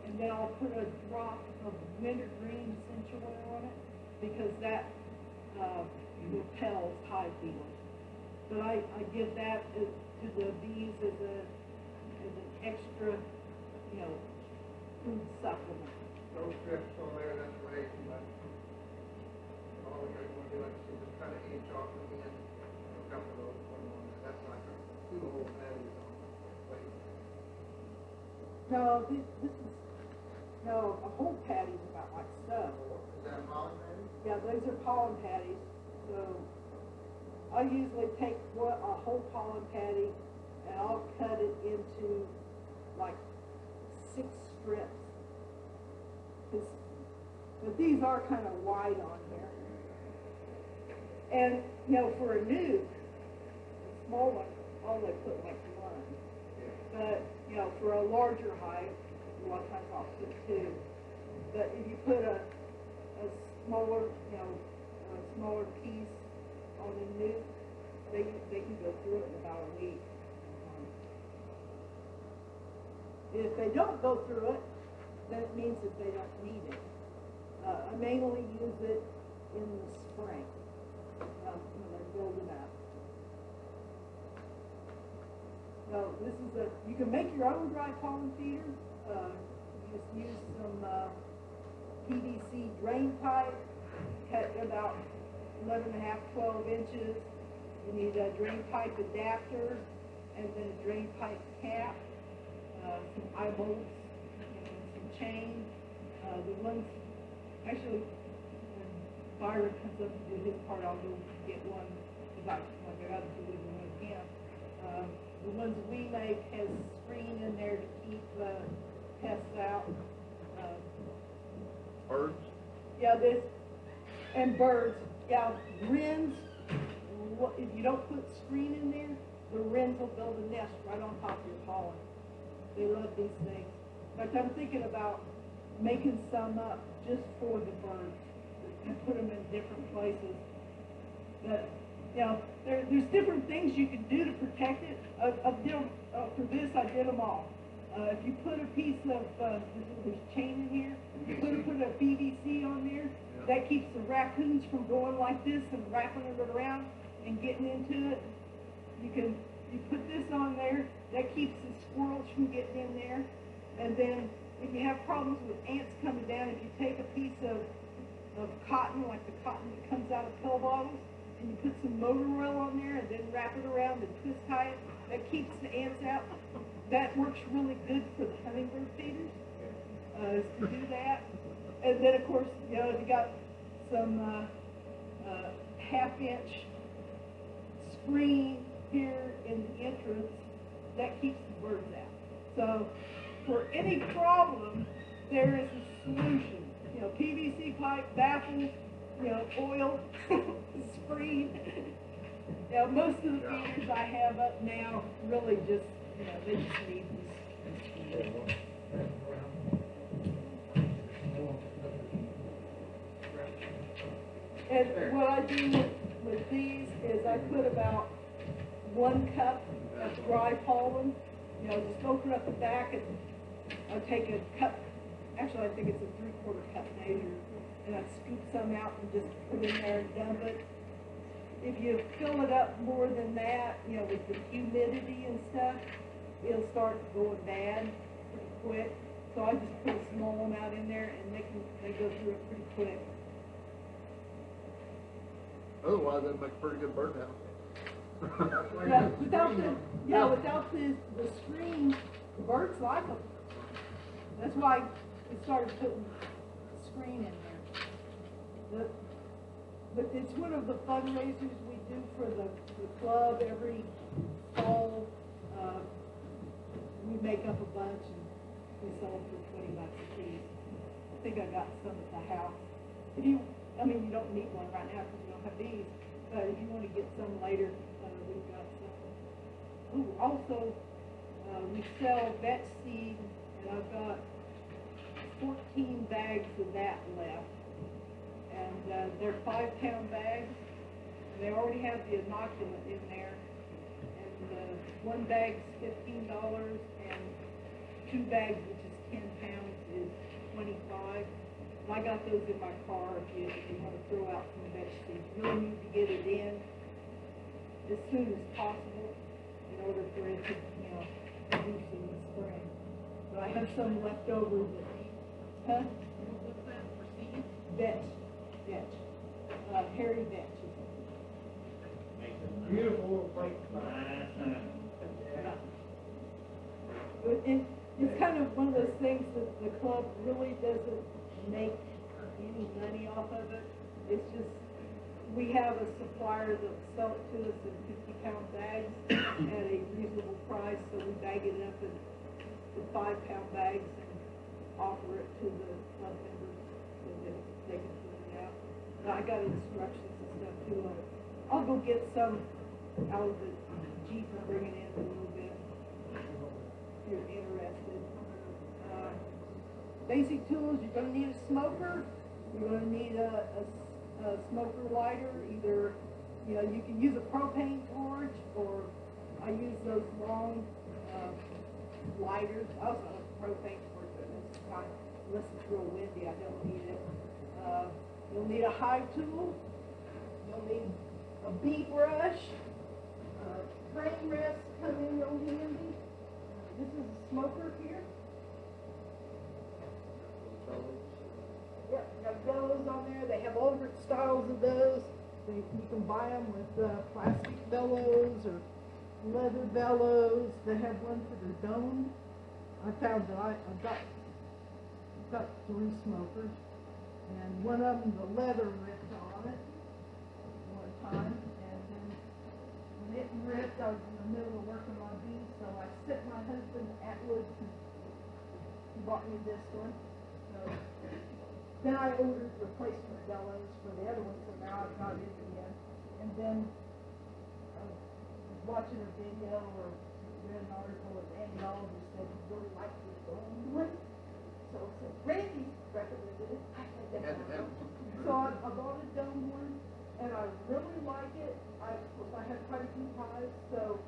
B: and then I'll put a drop of wintergreen essential oil on it, because that repels hive beetles. But I give that to the bees as an extra, food supplement.
D: Those strips on there, that's way too much. All we want to do, like, is just kind of inch off the end, a couple of those, one on there. That's like 2 whole patties on the plate.
B: No, this is, a whole patty is about like so.
D: Is that a pollen patty?
B: Yeah, those are pollen patties. So I usually take a whole pollen patty and I'll cut it into like 6 strips. But these are kind of wide on here. And, for a nuke, a small one, I'll only put like 1. But, for a larger hive, a lot of times I'll put 2. But if you put a smaller, a smaller piece on a nuke, they can go through it in about a week. If they don't go through it, then it means that they don't need it. I mainly use it in the spring when they're building up. Now, this is you can make your own dry pollen feeder. You just use some PVC drain pipe, cut about 11.5, 12 inches. You need a drain pipe adapter, and then a drain pipe cap, some eye bolts, some chain. The ones, actually, when Byron comes up to do his part, I'll go get one, because I got to deliver one of him. The ones we make has screen in there to keep pests out.
A: Birds?
B: Yeah, and birds. Yeah, wrens, if you don't put screen in there, the wrens will build a nest right on top of your pollen. They love these things. In fact, I'm thinking about making some up just for the birds and put them in different places. But, there's different things you can do to protect it. For this, I did them all. If you put a piece of, there's chain in here, you put a PVC on there, that keeps the raccoons from going like this and wrapping it around and getting into it. You put this on there, that keeps the squirrels from getting in there. And then if you have problems with ants coming down, if you take a piece of cotton, like the cotton that comes out of pill bottles, and you put some motor oil on there and then wrap it around and twist tie it, that keeps the ants out. That works really good for the hummingbird feeders, is to do that. And then, of course, you know, you got some half-inch screen here in the entrance that keeps the birds out. So for any problem, there is a solution. You know, PVC pipe, baffles, you know, oil, screen. You know, most of the feeders I have up now really just, you know, they just need this. And what I do with these is I put about 1 cup of dry pollen, you know, just open up the back, and I take a cup, actually I think it's a 3/4 cup measure, and I scoop some out and just put in there and dump it. If you fill it up more than that, you know, with the humidity and stuff, it'll start going bad pretty quick. So I just put a small amount in there, and they go through it pretty quick.
A: Otherwise, that'd make a pretty good birdhouse.
B: Yeah, without the screen, the birds like them. That's why we started putting the screen in there. But it's one of the fundraisers we do for the club every fall. We make up a bunch and we sell them for $20 a piece. I think I got some at the house. You don't need one right now because you don't have these, but if you want to get some later, we've got some. Ooh, also, we sell vetch seed, and I've got 14 bags of that left. And they're 5-pound bags, and they already have the inoculant in there. And 1 bag's $15, and 2 bags, which is 10 pounds, is $25. And I got those in my car if you want to throw out some vegetables. You really need to get it in as soon as possible in order for it to, you know, produce in the spring. But I have some left over that,
H: What's that for seed?
B: vetch, hairy vetch.
D: Beautiful little plate.
B: It's kind of one of those things that the club really doesn't make any money off of it. It's just, we have a supplier that will sell it to us in 50-pound bags at a reasonable price, so we bag it up in the 5-pound bags and offer it to the club members so that they can put it out. Now, I got instructions and stuff too. I'll go get some out of the Jeep and bring it in a little bit if you're interested. Basic tools, you're going to need a smoker. You're going to need a smoker lighter. Either, you know, you can use a propane torch, or I use those long lighters. I also have a propane torch, but it's kind of, unless it's real windy, I don't need it. You'll need a hive tool. You'll need a bee brush. Frame rests come in real handy. This is a smoker here. Yep, got bellows on there. They have all different styles of those. You can buy them with plastic bellows or leather bellows. They have ones that are domed. I found that I've got 3 smokers, and one of them, the leather ripped on it one time, and then when it ripped, I was in the middle of working on bees, so I sent my husband Atwood. He bought me this one. So then I ordered replacement bellows for the other one, so now I've got it again. And then I was watching a video or read an article of Andy Oliver said he really liked this domed one. So Randy recommended it. I had that down. So I bought a domed one, and I really like it. Of course, I have quite a few hives, so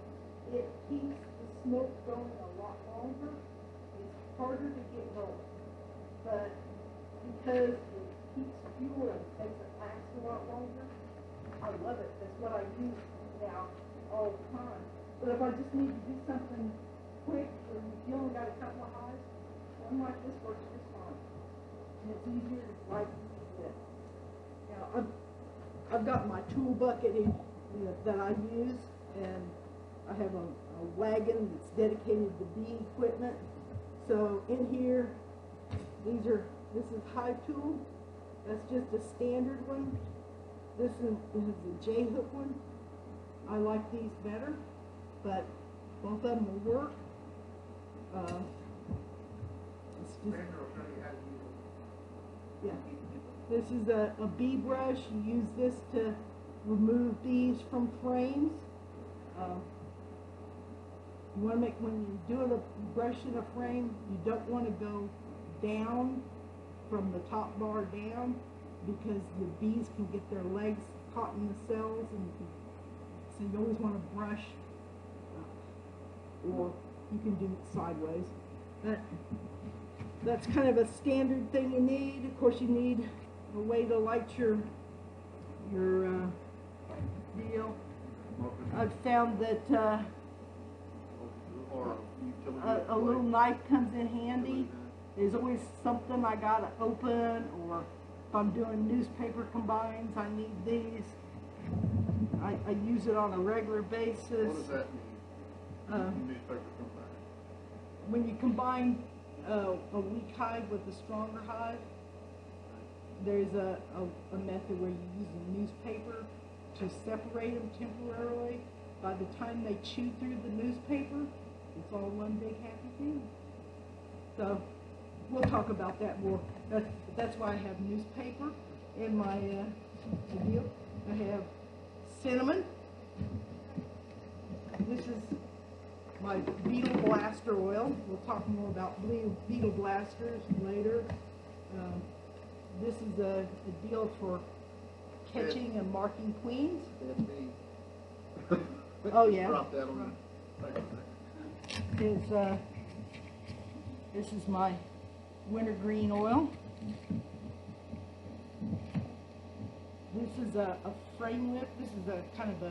B: it keeps the smoke going a lot longer. It's harder to get going, but because it keeps fuel and makes it last a lot longer, I love it. That's what I use now all the time. But if I just need to do something quick, or you only got a couple of hives, one like this works just fine. And it's easier to light with. Now, I've got my tool bucket in, that I use, and I have a wagon that's dedicated to bee equipment. So in here, this is hive tool. That's just a standard one. This is a J-hook one. I like these better, but both of them will work. It's just,
D: Brenda will show you how to use it.
B: yeah. This is a bee brush. You use this to remove bees from frames. You want to make, when you do a brush in a frame, you don't want to go down from the top bar down, because the bees can get their legs caught in the cells, and so you always want to brush up, or you can do it sideways. That's kind of a standard thing you need. Of course, you need a way to light your deal. I've found that
A: Or
B: a little knife comes in handy. There's always something I gotta open, or if I'm doing newspaper combines, I need these. I use it on a regular basis.
A: What does that mean? Newspaper combine.
B: When you combine a weak hive with a stronger hive, there's a method where you use a newspaper to separate them temporarily. By the time they chew through the newspaper, it's all one big happy thing. So we'll talk about that more. That's why I have newspaper in my deal. I have cinnamon. This is my beetle blaster oil. We'll talk more about beetle blasters later. This is a deal for catching and marking queens.
A: That's me.
B: Oh, yeah.
A: Drop that on the
B: This is my wintergreen oil. This is a frame whip. This is a kind of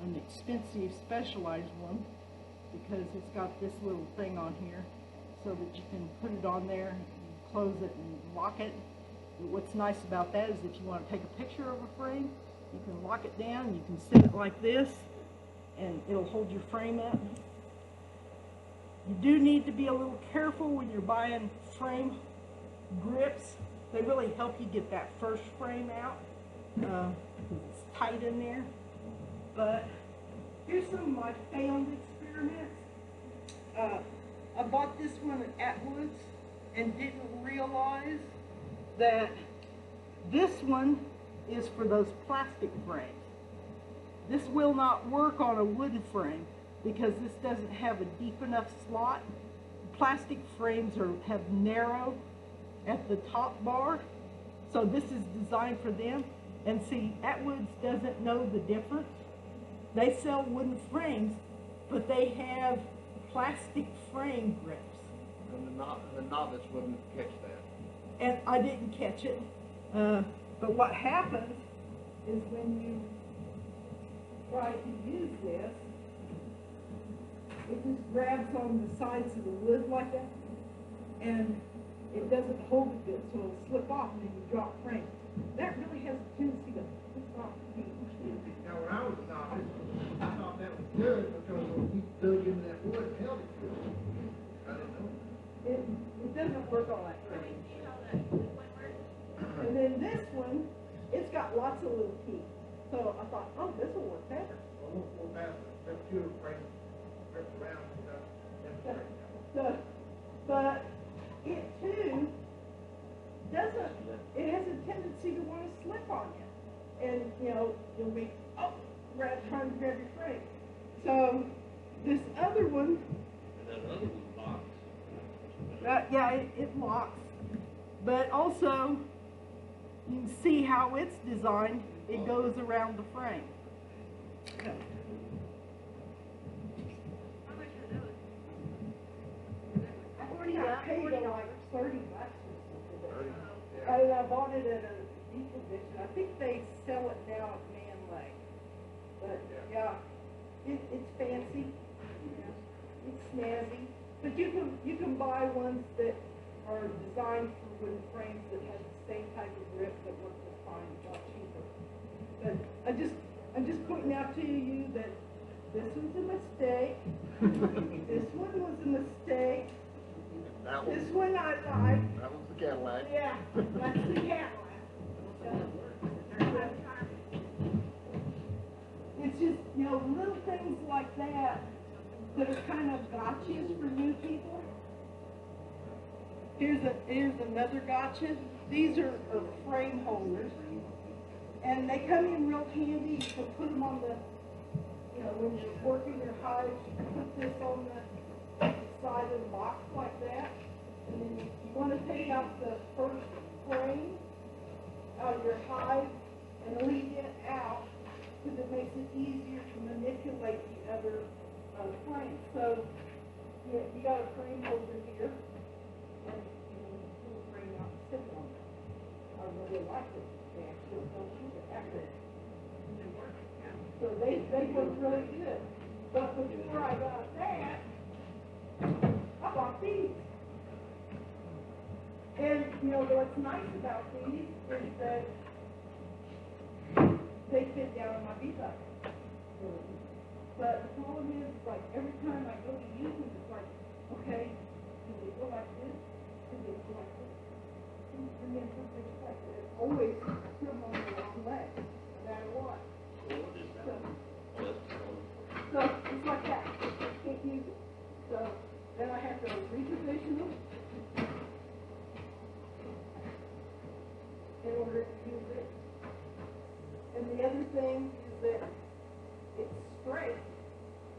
B: an expensive specialized one, because it's got this little thing on here so that you can put it on there, and close it and lock it. What's nice about that is if you want to take a picture of a frame, you can lock it down, you can sit it like this, and it'll hold your frame up. You do need to be a little careful when you're buying frame grips. They really help you get that first frame out, because it's tight in there. But here's some of my failed experiments. I bought this one at Atwood's and didn't realize that this one is for those plastic frames. This will not work on a wood frame because this doesn't have a deep enough slot. Plastic frames have narrow at the top bar, so this is designed for them. And see, Atwood's doesn't know the difference. They sell wooden frames, but they have plastic frame grips.
A: And the novice wouldn't catch that.
B: And I didn't catch it. But what happens is when you try to use this, it just grabs on the sides of the wood like that, and it doesn't hold it good, so it'll slip off and then you drop frame. That really has a tendency to piss off people.
D: Now, when I was a novice, I thought that was good because when you dug into that wood, it held it good. I didn't know.
B: It doesn't work all that great. And then this one, it's got lots of little teeth. So I thought, oh, this will work better.
D: Well, we'll pass the computer frame ripped around and stuff.
B: But it too doesn't, it has a tendency to want to slip on you. And, you know, you'll be, trying to grab your frame. So this other one,
E: And that other one locks.
B: yeah, it locks. But also, you can see how it's designed. It goes around the frame. I paid like $30 or something. And I bought it at a decondition. I think they sell it now at Man Lake. But yeah, it's fancy. It's snazzy. But you can buy ones that are designed for wooden frames that have the same type of grip that work just fine. It's a lot cheaper. But I'm just pointing out to you that this was a mistake. This one was a mistake.
A: That
B: This
A: was,
B: one I like.
A: that was the Cadillac.
B: Yeah, that's the Cadillac. It's just, you know, little things like that that are kind of gotchas for new people. Here's another gotcha. These are frame holders. And they come in real handy. You can put them on the, you know, when you're working your hives, you can put this on the side of the box like that. And then you want to take out the first frame out of your hive and leave it out because it makes it easier to manipulate the other frame. So you got a frame over here, and you know, pull the frame out and sit on it. I really like it. They actually don't use it after. So they work really good. But before I got that, I bought these. And, you know, what's nice about these is that they fit down in my bee bucket. But the problem is, like, every time I go to use them, it's like, okay, do they go like this? Do they go like this? And then something like this. Always put them on the wrong leg, no matter what. So it's like that. I can't use it. So then I have to reposition them in order to use it. And the other thing is that it's straight,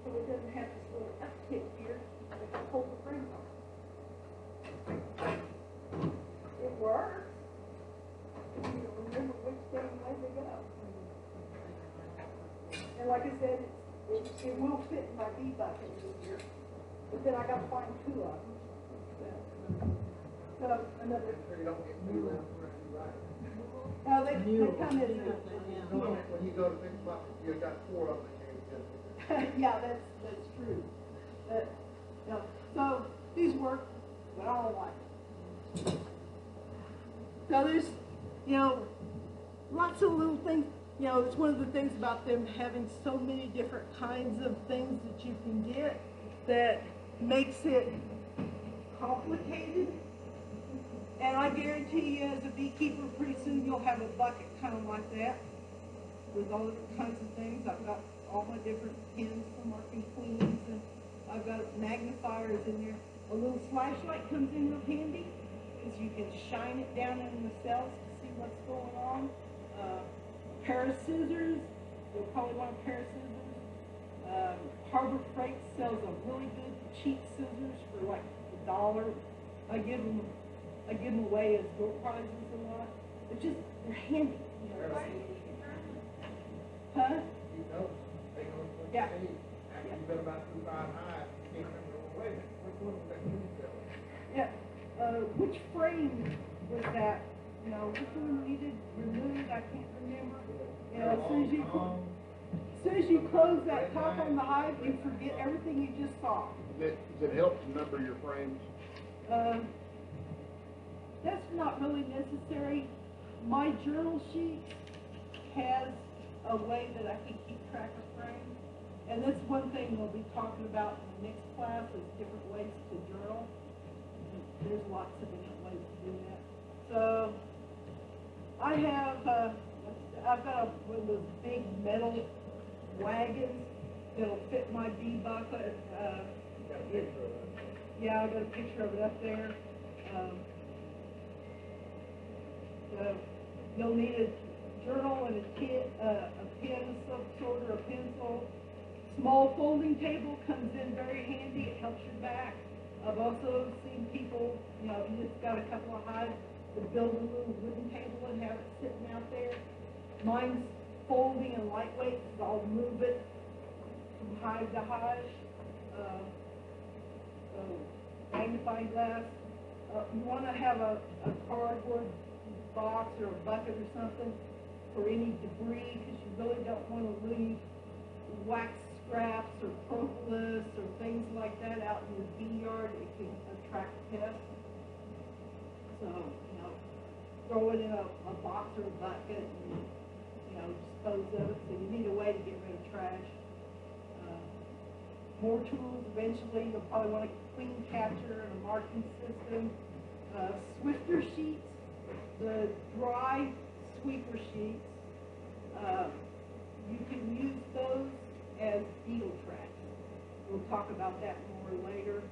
B: so it doesn't have this little uptick here that can hold the frame on. It works. If you remember which thing way to go. And like I said, it will fit in my bee bucket easier. But then I got to find two of them. So another.
D: So you don't get new ones when you ride.
B: They come in.
D: When you go to big bucket, you've got 4 of them in there.
B: Yeah, that's true. Yeah. So these work, but I don't like them. So there's, you know, lots of little things. You know, it's one of the things about them having so many different kinds of things that you can get that makes it complicated. And I guarantee you, as a beekeeper, pretty soon you'll have a bucket kind of like that with all different kinds of things. I've got all my different pins for marking queens, and I've got magnifiers in there. A little flashlight comes in real handy because you can shine it down in the cells to see what's going on. A pair of scissors, you'll probably want a pair of scissors. Harbor Freight sells a really good cheap scissors for like $1. I give them away as door prizes a lot. They're handy. You know. Huh?
D: You know, they know what
B: Yeah.
D: you need. After you've been about 2 5 high, you can't remember, wait a minute, which one was that green color?
B: Yeah. Which frame was that? You know, which one needed removed? I can't remember. You know, as soon as you close that top on the hive, you forget everything you just saw.
A: Does it help to number your frames?
B: That's not really necessary. My journal sheet has a way that I can keep track of frames. And that's one thing we'll be talking about in the next class is different ways to journal. There's lots of different ways to do that. So I have, I've got one of those big metal wagons that'll fit my bee bucket. Yeah, I got a picture of it up there. So you'll need a journal and a pen of some sort or a pencil. Small folding table comes in very handy. It helps your back. I've also seen people, you know, you just got a couple of hives to build a little wooden table and have it sitting out there. Mine's folding and lightweight, so I'll move it from hive to hive. Magnifying glass. You want to have a cardboard box or a bucket or something for any debris because you really don't want to leave wax scraps or propolis or things like that out in your bee yard. It can attract pests. So, you know, throw it in a box or a bucket and, you know, dispose of it. So you need a way to get rid of trash. more tools. Eventually, you'll probably want a clean catcher and a marking system. Swifter sheets, the dry sweeper sheets, you can use those as beetle traps. We'll talk about that more later.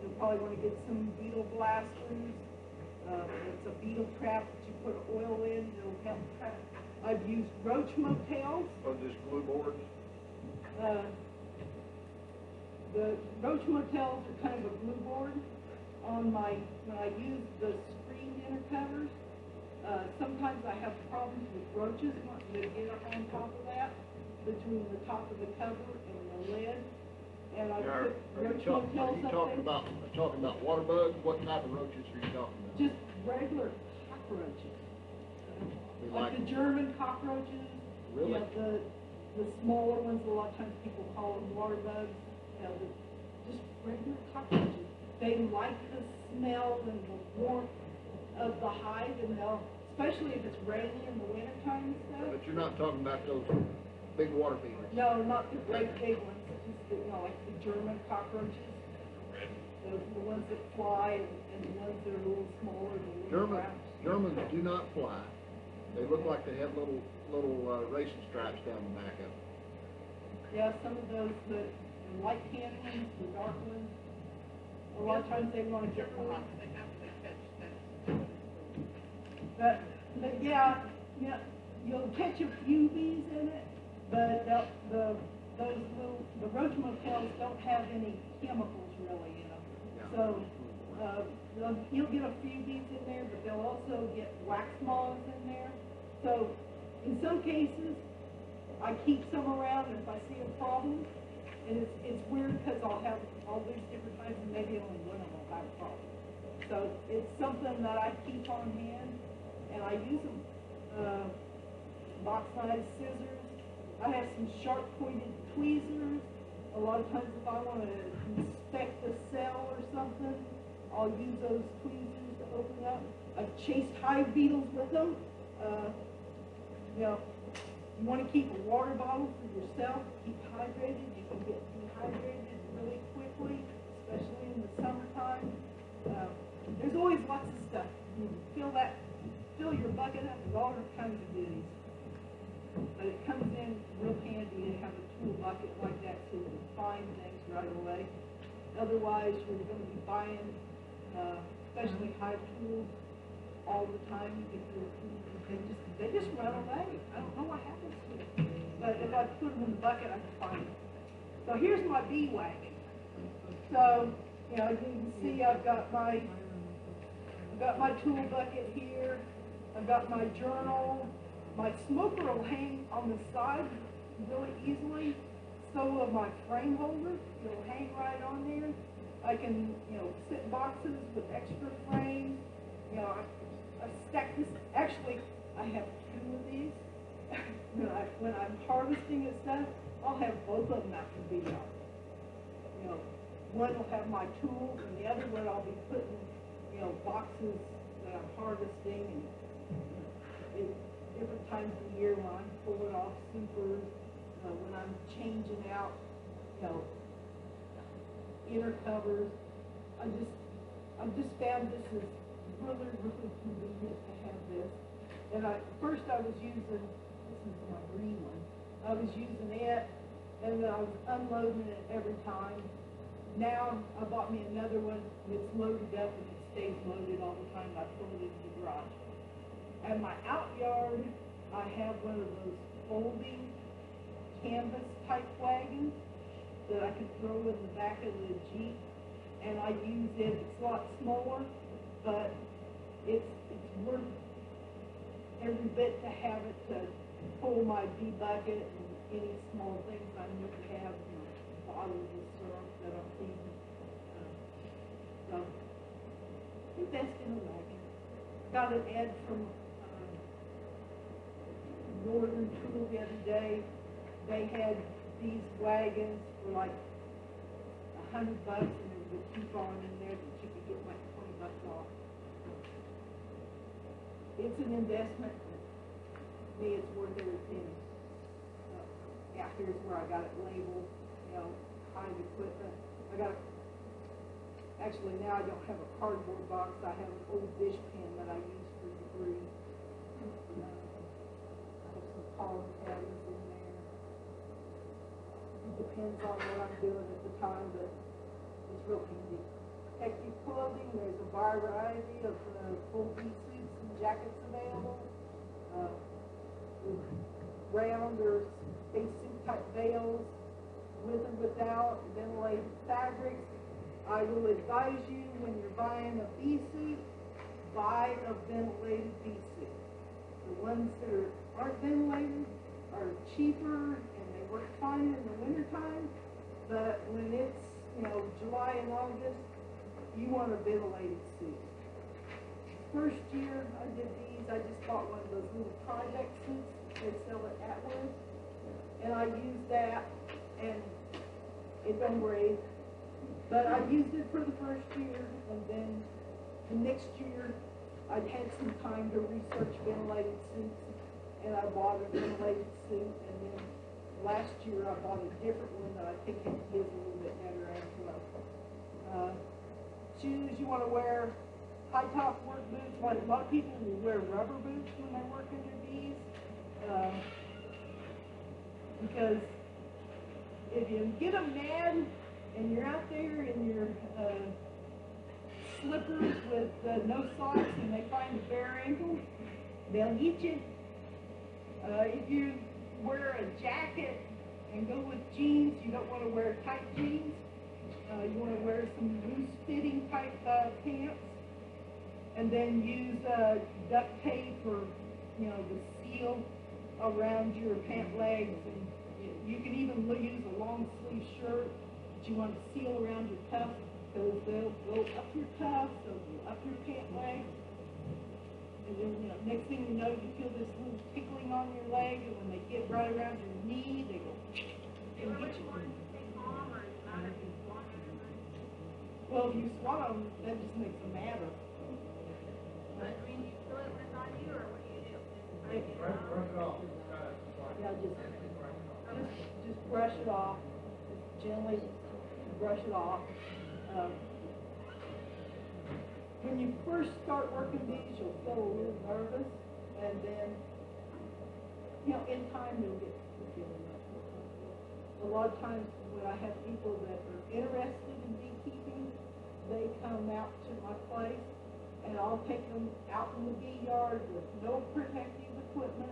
B: You'll probably want to get some beetle blasters. It's a beetle trap that you put oil in. It'll help trap. I've used roach motels.
A: Or just glue boards?
B: The roach motels are kind of a glue board on my, when I use the screened inner covers. Sometimes I have problems with roaches wanting to get up on top of that, between the top of the cover and the lid. And I put roach motels up there.
A: Talking about water bugs? What type of roaches are you talking about?
B: Just regular cockroaches. Like the German cockroaches.
A: Really?
B: You know, the smaller ones, a lot of times people call them water bugs. You know, just regular cockroaches. They like the smell and the warmth of the hive, and especially if it's rainy in the wintertime and stuff.
A: But you're not talking about those big water beetles?
B: No, not the great big ones. Just the, like the German cockroaches. The ones that fly and the ones that are a little smaller.
A: Germans do not fly. They look like they have little racing stripes down the back of them.
B: Yeah, some of those, the light tan ones, the dark ones, a lot of times they want to get behind. But yeah, you'll catch a few bees in it, but the roach motels don't have any chemicals really in them.
A: Yeah.
B: So you'll get a few bees in there, but they'll also get wax moths in there. So in some cases, I keep some around if I see a problem. And it's weird because I'll have all these different types and maybe only one of them will have a problem. So it's something that I keep on hand and I use them. Box knives, scissors. I have some sharp pointed tweezers. A lot of times if I want to inspect a cell or something, I'll use those tweezers to open up. I've chased hive beetles with them. You want to keep a water bottle for yourself, keep hydrated. You can get dehydrated really quickly, especially in the summertime. There's always lots of stuff. You fill your bucket up with all kinds of goodies. But it comes in real handy to have a tool bucket like that so you can find things right away. Otherwise, you're going to be buying, especially hive tools, all the time. You get your tools, they just run away. I don't know what happens to them. But if I put them in the bucket, I can find them. So here's my bee wagon. So, you can see I've got my tool bucket here. I've got my journal. My smoker will hang on the side really easily. So will my frame holder. It'll hang right on there. I can, sit boxes with extra frames. I stack this. Actually, I have two of these. When I'm harvesting and stuff, I'll have both of them out in the bee yard. One will have my tools, and the other one I'll be putting, boxes that I'm harvesting, and different times of the year when I'm pulling off supers, when I'm changing out, inner covers. I've just found this is really, really convenient to have this. And first I was using, this is my green one, I was using it, and then I was unloading it every time. Now I bought me another one, and it's loaded up, and it stays loaded all the time. I pull it into the garage. At my out yard, I have one of those folding canvas type wagons that I could throw in the back of the Jeep, and I use it. It's a lot smaller, but it's worth every bit to have it to pull my bee bucket and any small things I need to have, bottles of syrup that I'm feeding. So, invest in a wagon. Got an ad from Northern Tool the other day. They had these wagons for like $100, and there was a coupon in there that you could get like $20 off. It's an investment. To me, it's worth every penny. Yeah, here's where I got it labeled. hive equipment. Actually now I don't have a cardboard box, I have an old dish pan that I use for debris. I have some pollen cabins in there. It depends on what I'm doing at the time, but it's real handy. Protective clothing, there's a variety of full bee suits and jackets available. Round or space suit type veils, with or without, ventilated fabrics. I will advise you when you're buying a bee suit, buy a ventilated bee suit. The ones that aren't ventilated are cheaper and they work fine in the wintertime, but when it's, July and August, you want a ventilated suit. First year I did these, I just bought one of those little project suits they sell at Atwood, and I used that, and it don't break. But I used it for the first year, and then the next year I'd had some time to research ventilated suits, and I bought a ventilated suit, and then last year I bought a different one that I think is a little bit better as well. Shoes, you want to wear high top work boots. Like a lot of people will wear rubber boots when they're working their bees, because if you get them mad and you're out there in your slippers with no socks and they find a bare ankle, they'll eat you. If you wear a jacket and go with jeans, you don't want to wear tight jeans. You want to wear some loose-fitting type pants, and then use duct tape or the seal around your pant legs. And you can even use a long sleeve shirt that you want to seal around your cuffs, because they'll go up your cuffs, they'll go up your pant leg, and then next thing you know, you feel this little tickling on your leg, and when they get right around your knee, they go and get you. Well, if you swat them, that just makes them madder.
F: But, I mean, you feel it when it's on you, or what do you do?
D: Brush it off.
B: Yeah, just brush it off. Just gently brush it off. When you first start working these, you'll feel a little nervous, and then, in time you'll get to feeling much more comfortable. A lot of times when I have people that are interested in beekeeping, they come out to my place, and I'll take them out in the bee yard with no protective equipment,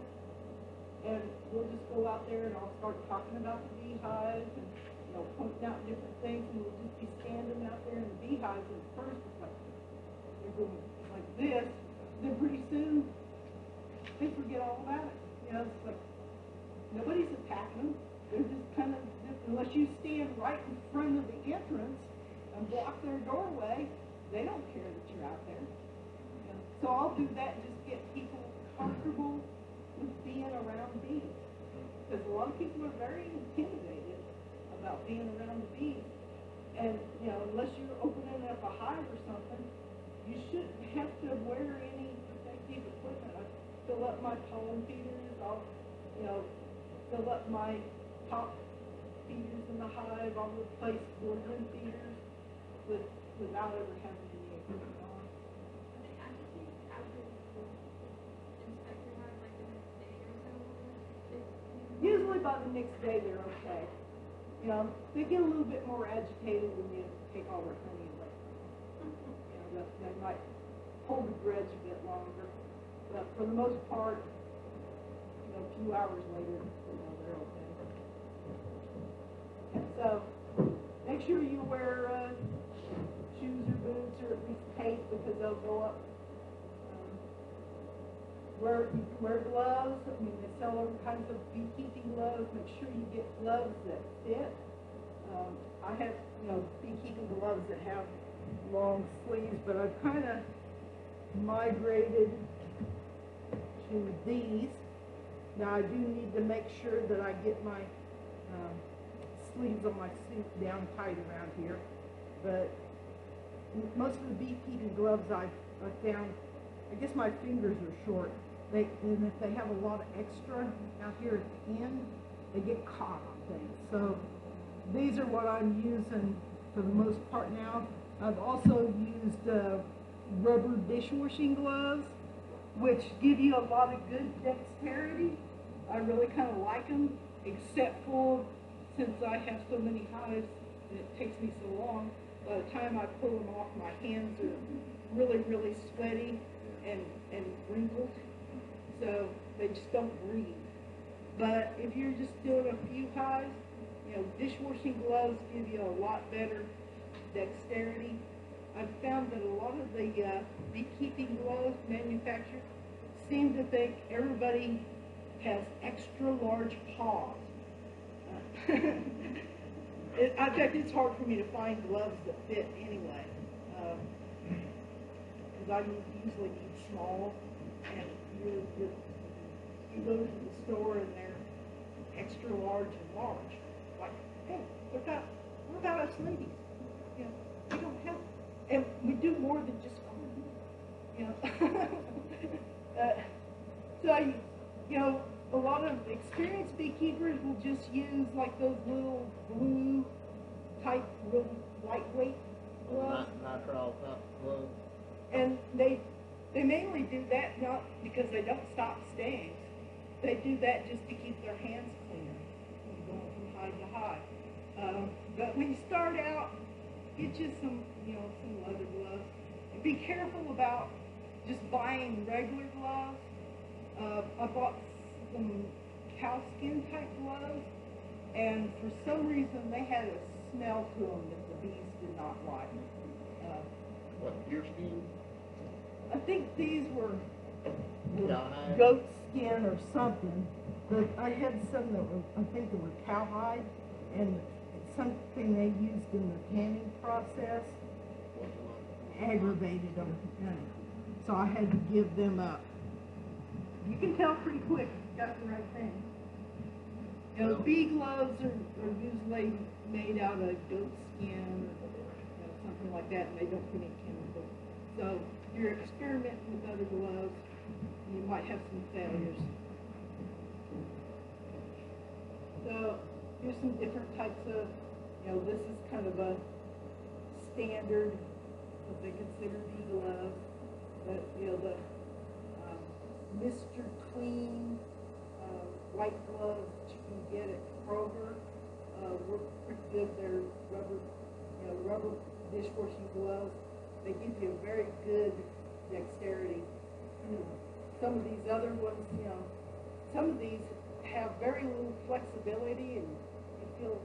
B: and we'll just go out there and I'll start talking about the beehives and pointing out different things, and we'll just be standing out there in the beehives. And at first it's like they're going like this, then pretty soon they forget all about it. It's like nobody's attacking them. They're just kind of, unless you stand right in front of the entrance and block their doorway, they don't care that you're out there. So I'll do that, just get people comfortable with being around bees. Because a lot of people are very intimidated about being around the bees. And, unless you're opening up a hive or something, you shouldn't have to wear any protective equipment. I fill up my pollen feeders, I'll, fill up my top feeders in the hive, I'll replace boardroom feeders without ever having any equipment on. Usually by the next day they're okay. They get a little bit more agitated when you take all their honey away from them. They might hold the grudge a bit longer, but for the most part, a few hours later, they're okay. So make sure you wear shoes or boots, or at least tape, because they'll go up. You can wear gloves. I mean, they sell all kinds of beekeeping gloves. Make sure you get gloves that fit. I have, beekeeping gloves that have long sleeves, but I've kind of migrated to these. Now, I do need to make sure that I get my sleeves on my suit down tight around here, but most of the beekeeping gloves I found, I guess my fingers are short. And if they have a lot of extra out here at the end, they get caught on things. So these are what I'm using for the most part now. I've also used rubber dishwashing gloves, which give you a lot of good dexterity. I really kind of like them, except for since I have so many hives and it takes me so long, by the time I pull them off, my hands are really, really sweaty and wrinkled, so they just don't breathe. But if you're just doing a few hives, you know, dishwashing gloves give you a lot better dexterity. I've found that a lot of the beekeeping gloves manufacturers seem to think everybody has extra large paws. I bet it's hard for me to find gloves that fit anyway, because I usually need small, and you go to the store and they're extra large and large. Like, hey, what about us ladies? You know, we don't have, and we do more than just clean, you know. So, you know, a lot of experienced beekeepers will just use like those little blue type, real lightweight gloves.
A: Nitrile type gloves.
B: And they mainly do that not because they don't stop stains. They do that just to keep their hands clean when going from hive to hive. But when you start out, get you some, you know, some leather gloves. And be careful about just buying regular gloves. I bought some cow skin type gloves, and for some reason they had a smell to them that the bees did not like.
A: What, deer skin?
B: I think these were
A: Cowhide?
B: goat skin or something, but I had some that were, I think they were cowhide, and it's something they used in the tanning process aggravated them, and so I had to give them up. You can tell pretty quick if you got the right thing. You know, bee gloves are usually made out of goat skin or you know, something like that, and they don't put any chemicals. So if you're experimenting with other gloves, you might have some failures. So here's some different types of, you know, this is kind of a standard, what they consider bee gloves. But, you know, the Mr. Clean white gloves that you can get at Kroger work pretty good. They're rubber dishwashing gloves. They give you a very good dexterity. Some of these other ones, you know, some of these have very little flexibility, and you feel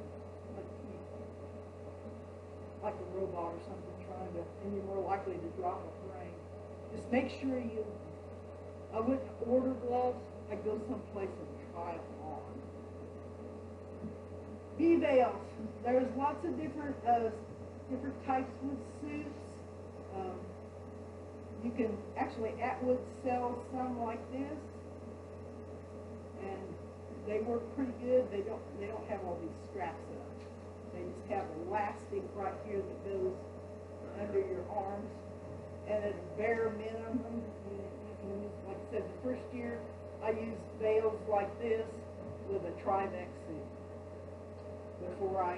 B: like a robot or something trying to, and you're more likely to drop a frame. Just make sure I wouldn't order gloves. I'd go someplace and try them on. Bee veils. There's lots of different types with suits. You can actually Atwood sell some like this, and they work pretty good. They don't have all these straps up. They just have elastic right here that goes under your arms, and at a bare minimum, you can use, like I said, the first year I used veils like this with a Trivex suit before I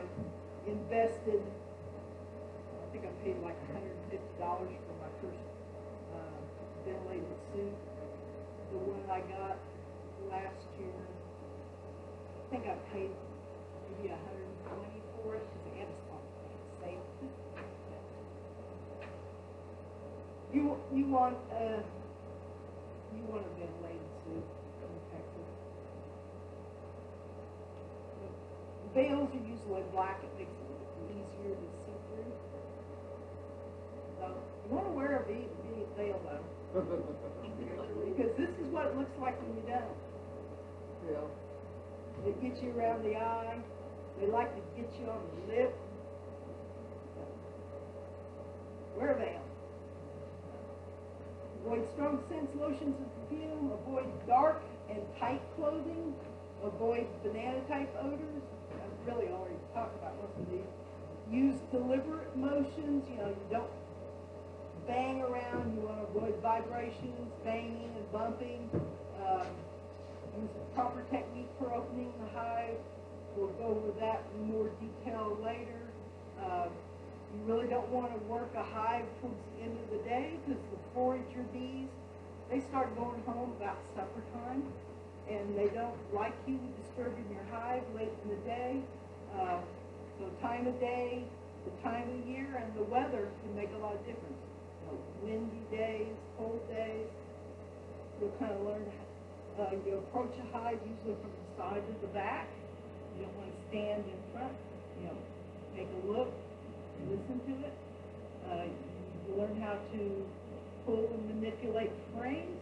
B: invested. I think I paid like $150 for my first ventilated suit. The one I got last year, I think I paid maybe $120 for it because they had a stock safe. You want a ventilated suit in Texas. The veils are usually black. It makes it easier to see through. So you want to wear a veil though, because this is what it looks like when you don't.
A: Yeah.
B: It gets you around the eye. They like to get you on the lip. Wear a veil. Avoid strong scents, lotions, and perfume. Avoid dark and tight clothing. Avoid banana type odors. I've really already talked about most of these. Use deliberate motions. You know, you don't bang around. You want to avoid vibrations, banging and bumping. Use the proper technique for opening the hive. we'll go over that in more detail later. You really don't want to work a hive towards the end of the day, because the forager bees, they start going home about supper time, and they don't like you disturbing your hive late in the day. So time of day, the time of year, and the weather can make a lot of difference. Windy days, cold days, you'll kind of learn. You approach a hive usually from the side to the back. You don't want to stand in front. Take a look, listen to it. You learn how to pull and manipulate frames.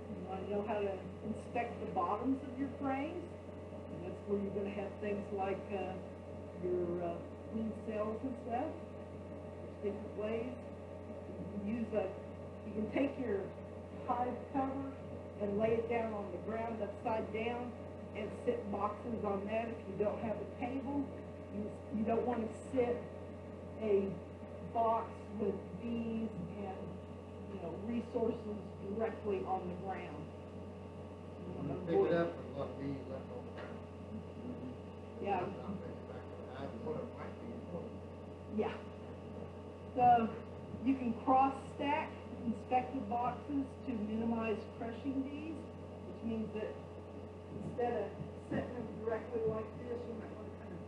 B: You want to know how to inspect the bottoms of your frames. And that's where you're going to have things like your queen cells and stuff. There's different ways. You can take your hive cover and lay it down on the ground upside down and sit boxes on that. If you don't have a table, you don't want to sit a box with bees and resources directly on the ground.
D: You pick it up and a lot of bees left on the ground.
B: Yeah.
D: I thought it might be important.
B: Yeah. So you can cross stack inspected boxes to minimize crushing bees, which means that instead of setting them directly like this, you might want to kind of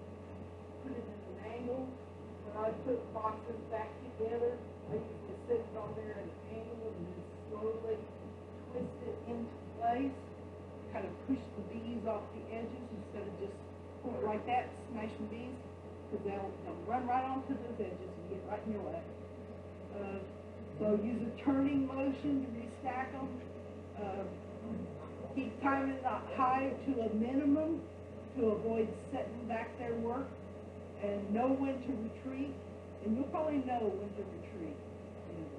B: put it in an angle. When I put boxes back together, I usually sit it on there at an angle and then slowly twist it into place, kind of push the bees off the edges instead of just pull it like that, smashing bees, because they'll run right onto those edges and get right in your way. So use a turning motion to restack them. Keep timing the hive to a minimum to avoid setting back their work, and know when to retreat. And you'll probably know when to retreat.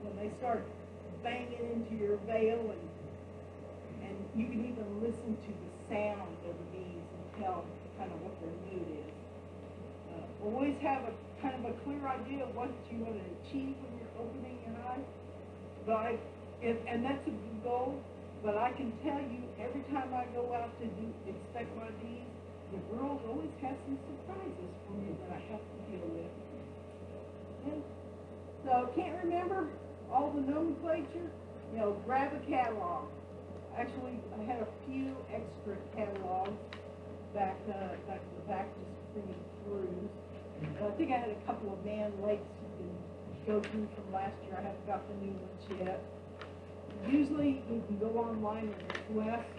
B: When they start banging into your veil, and you can even listen to the sound of the bees and tell kind of what their mood is. Always have a kind of a clear idea of what you want to achieve when you're opening your hive. But and that's a good goal. But I can tell you, every time I go out to inspect my bees, the girls always have some surprises for me that I have to deal with. And so can't remember all the nomenclature? Grab a catalog. Actually, I had a few extra catalogs back just bringing through. I think I had a couple of man lakes you can go through from last year. I haven't got the new ones yet. Usually you can go online and request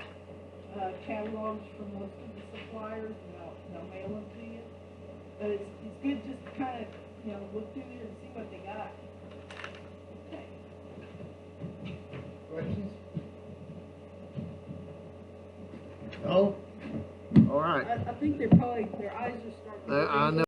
B: catalogs from most of the suppliers, and they'll mail them to you. But it's good just to kind of look through there and see what they got. Okay.
D: Questions?
A: Oh, all right.
B: I think their eyes are starting to
A: I know.